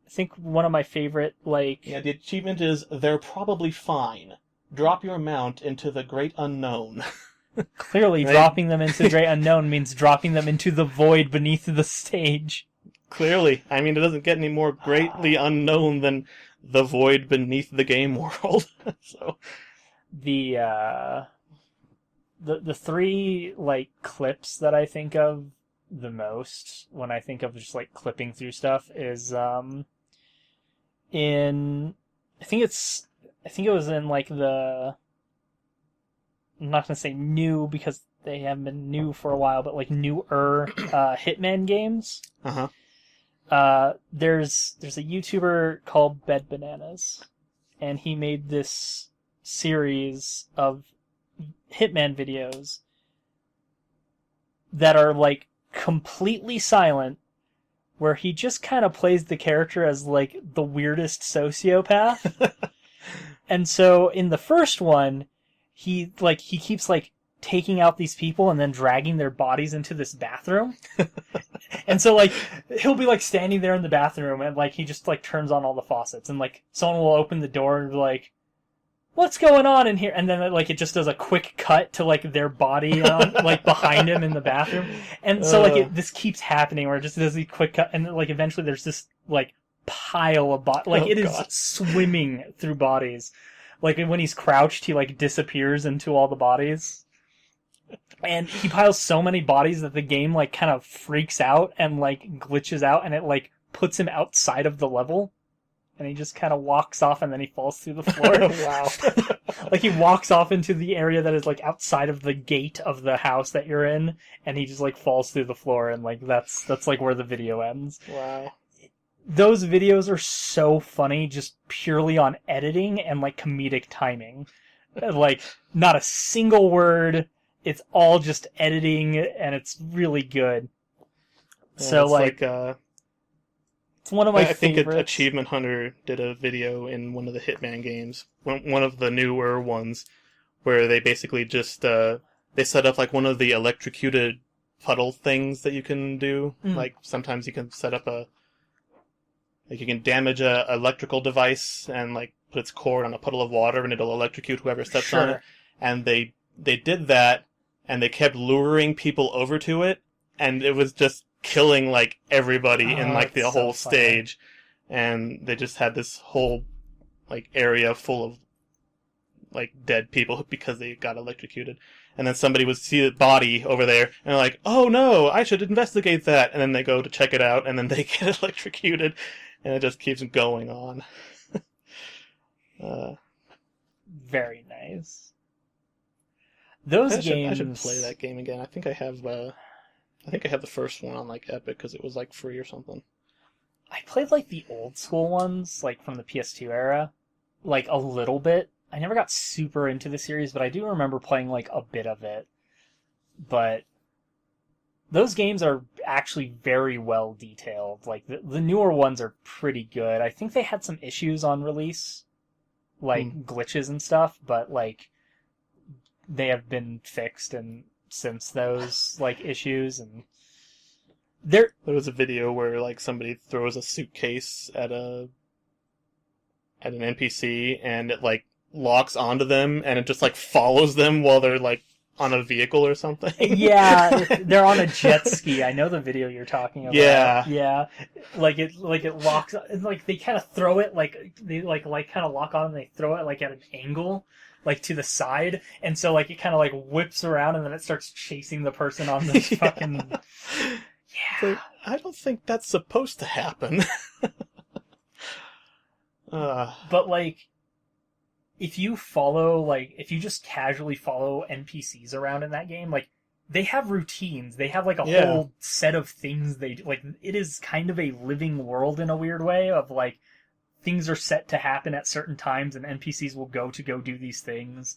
think one of my favorite, like... Yeah, the achievement is, they're probably fine. Drop your mount into the great unknown. Clearly, right? Dropping them into the great unknown means dropping them into the void beneath the stage. Clearly. I mean, it doesn't get any more greatly unknown than the void beneath the game world. So the three, like, clips that I think of the most when I think of just, like, clipping through stuff is in I think it was in, like, the... I'm not going to say new because they haven't been new for a while, but, like, newer Hitman games. Uh-huh. There's a YouTuber called Bed Bananas, and he made this series of Hitman videos that are, like, completely silent, where he just kind of plays the character as, like, the weirdest sociopath. And so in the first one, he keeps, like, taking out these people and then dragging their bodies into this bathroom. And so, like, he'll be, like, standing there in the bathroom and, like, he just, like, turns on all the faucets and, like, someone will open the door and be like, what's going on in here? And then, like, it just does a quick cut to, like, their body, like, behind him in the bathroom. And so, like, this keeps happening where it just does a quick cut and, like, eventually there's this, like, pile of bodies. Like, it is swimming through bodies. Like, when he's crouched, he, like, disappears into all the bodies. And he piles so many bodies that the game, like, kind of freaks out and, like, glitches out, and it, like, puts him outside of the level. and he just kind of walks off, and then he falls through the floor. Wow. Like, he walks off into the area that is, like, outside of the gate of the house that you're in, and he just, like, falls through the floor, and, like, that's like, where the video ends. Wow. Those videos are so funny, just purely on editing and, like, comedic timing. Like, not a single word, it's all just editing, and it's really good. Yeah, So, it's like, it's one of my I think favorites. Achievement Hunter did a video in one of the Hitman games, one of the newer ones, where they basically just they set up like one of the electrocuted puddle things that you can do. Like sometimes you can set up you can damage a electrical device and like put its cord on a puddle of water and it'll electrocute whoever steps on it. And they did that, and they kept luring people over to it, and it was just killing like everybody in like the whole stage, and they just had this whole like area full of like dead people because they got electrocuted. And then somebody would see the body over there and they're like, oh no, I should investigate that, and then they go to check it out and then they get electrocuted, and it just keeps going on. Very nice. Those games. I should play that game again. I think I have the first one on like Epic because it was like free or something. I played like the old school ones, like from the PS2 era, like a little bit. I never got super into the series, but I do remember playing like a bit of it. But those games are actually very well detailed. Like the newer ones are pretty good. I think they had some issues on release, like glitches and stuff, but like they have been fixed and since those like issues. And there was a video where like somebody throws a suitcase at an NPC and it like locks onto them and it just like follows them while they're like on a vehicle or something. Yeah, they're on a jet ski. I know the video you're talking about. Yeah. Like it locks. Like they kind of throw it like they like kind of lock on and they throw it like at an angle, like to the side, and so like it kind of like whips around and then it starts chasing the person on the fucking. Yeah. Like, I don't think that's supposed to happen. But like, if you just casually follow NPCs around in that game, like they have routines. They have like a whole set of things they do. Like it is kind of a living world in a weird way of like things are set to happen at certain times and NPCs will go do these things.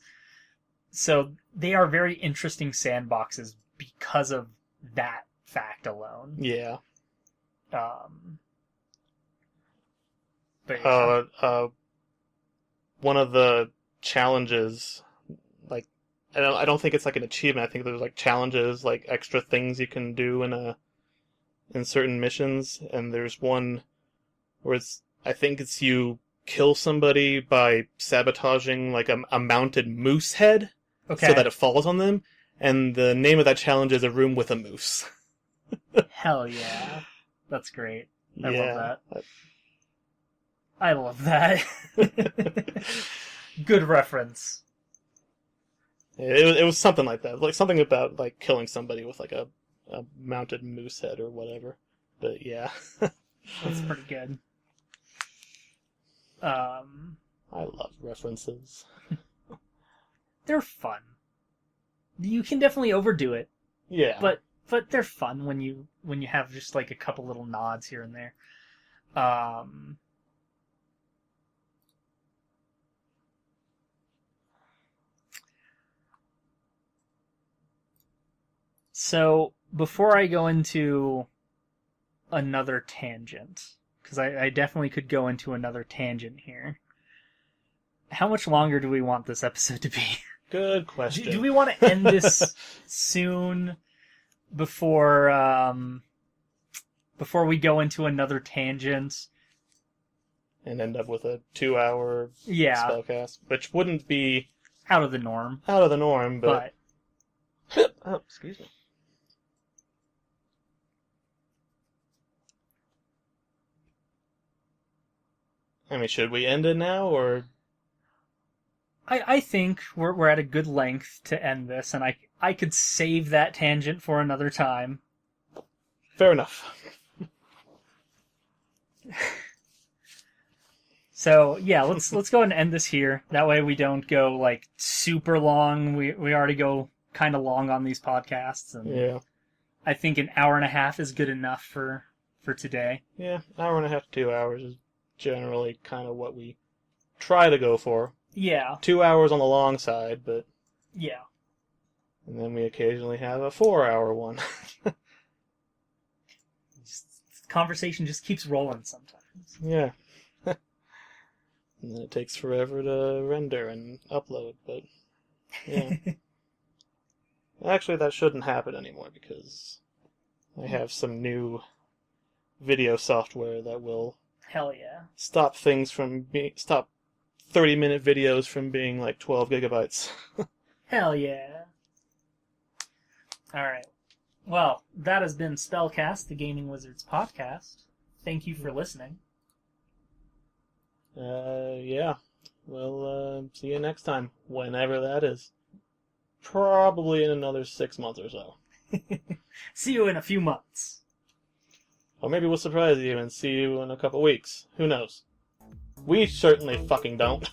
So they are very interesting sandboxes because of that fact alone. Yeah. But yeah. One of the challenges, like, I don't think it's like an achievement. I think there's like challenges, like extra things you can do in certain missions. And there's one where I think it's you kill somebody by sabotaging like a mounted moose head, so that it falls on them. And the name of that challenge is A Room with a Moose. Hell yeah, that's great. I love that. I love that. Good reference. It was something like that. Like something about like killing somebody with like a mounted moose head or whatever. But yeah. That's pretty good. I love references. They're fun. You can definitely overdo it. Yeah. But they're fun when you have just like a couple little nods here and there. So, before I go into another tangent, because I definitely could go into another tangent here, how much longer do we want this episode to be? Good question. Do we want to end this soon before we go into another tangent? And end up with a 2-hour spellcast, which wouldn't be out of the norm. But... oh, excuse me. I mean, should we end it now, or... I think we're at a good length to end this, and I could save that tangent for another time. Fair enough. So yeah, let's go ahead and end this here. That way we don't go like super long. We already go kind of long on these podcasts, and Yeah. I think an hour and a half is good enough for today. Yeah, hour and a half to 2 hours is generally kind of what we try to go for. Yeah. 2 hours on the long side, but... Yeah. And then we occasionally have a 4-hour one. Conversation just keeps rolling sometimes. Yeah. And then it takes forever to render and upload, but... Yeah. Actually, that shouldn't happen anymore, because I have some new video software that will Hell yeah. stop things from stop 30-minute videos from being like 12 gigabytes. Hell yeah. Alright. Well, that has been SpellCast, the Gaming Wizards podcast. Thank you for listening. Yeah. Well, see you next time, whenever that is. Probably in another 6 months or so. See you in a few months. Or maybe we'll surprise you and see you in a couple weeks. Who knows? We certainly fucking don't.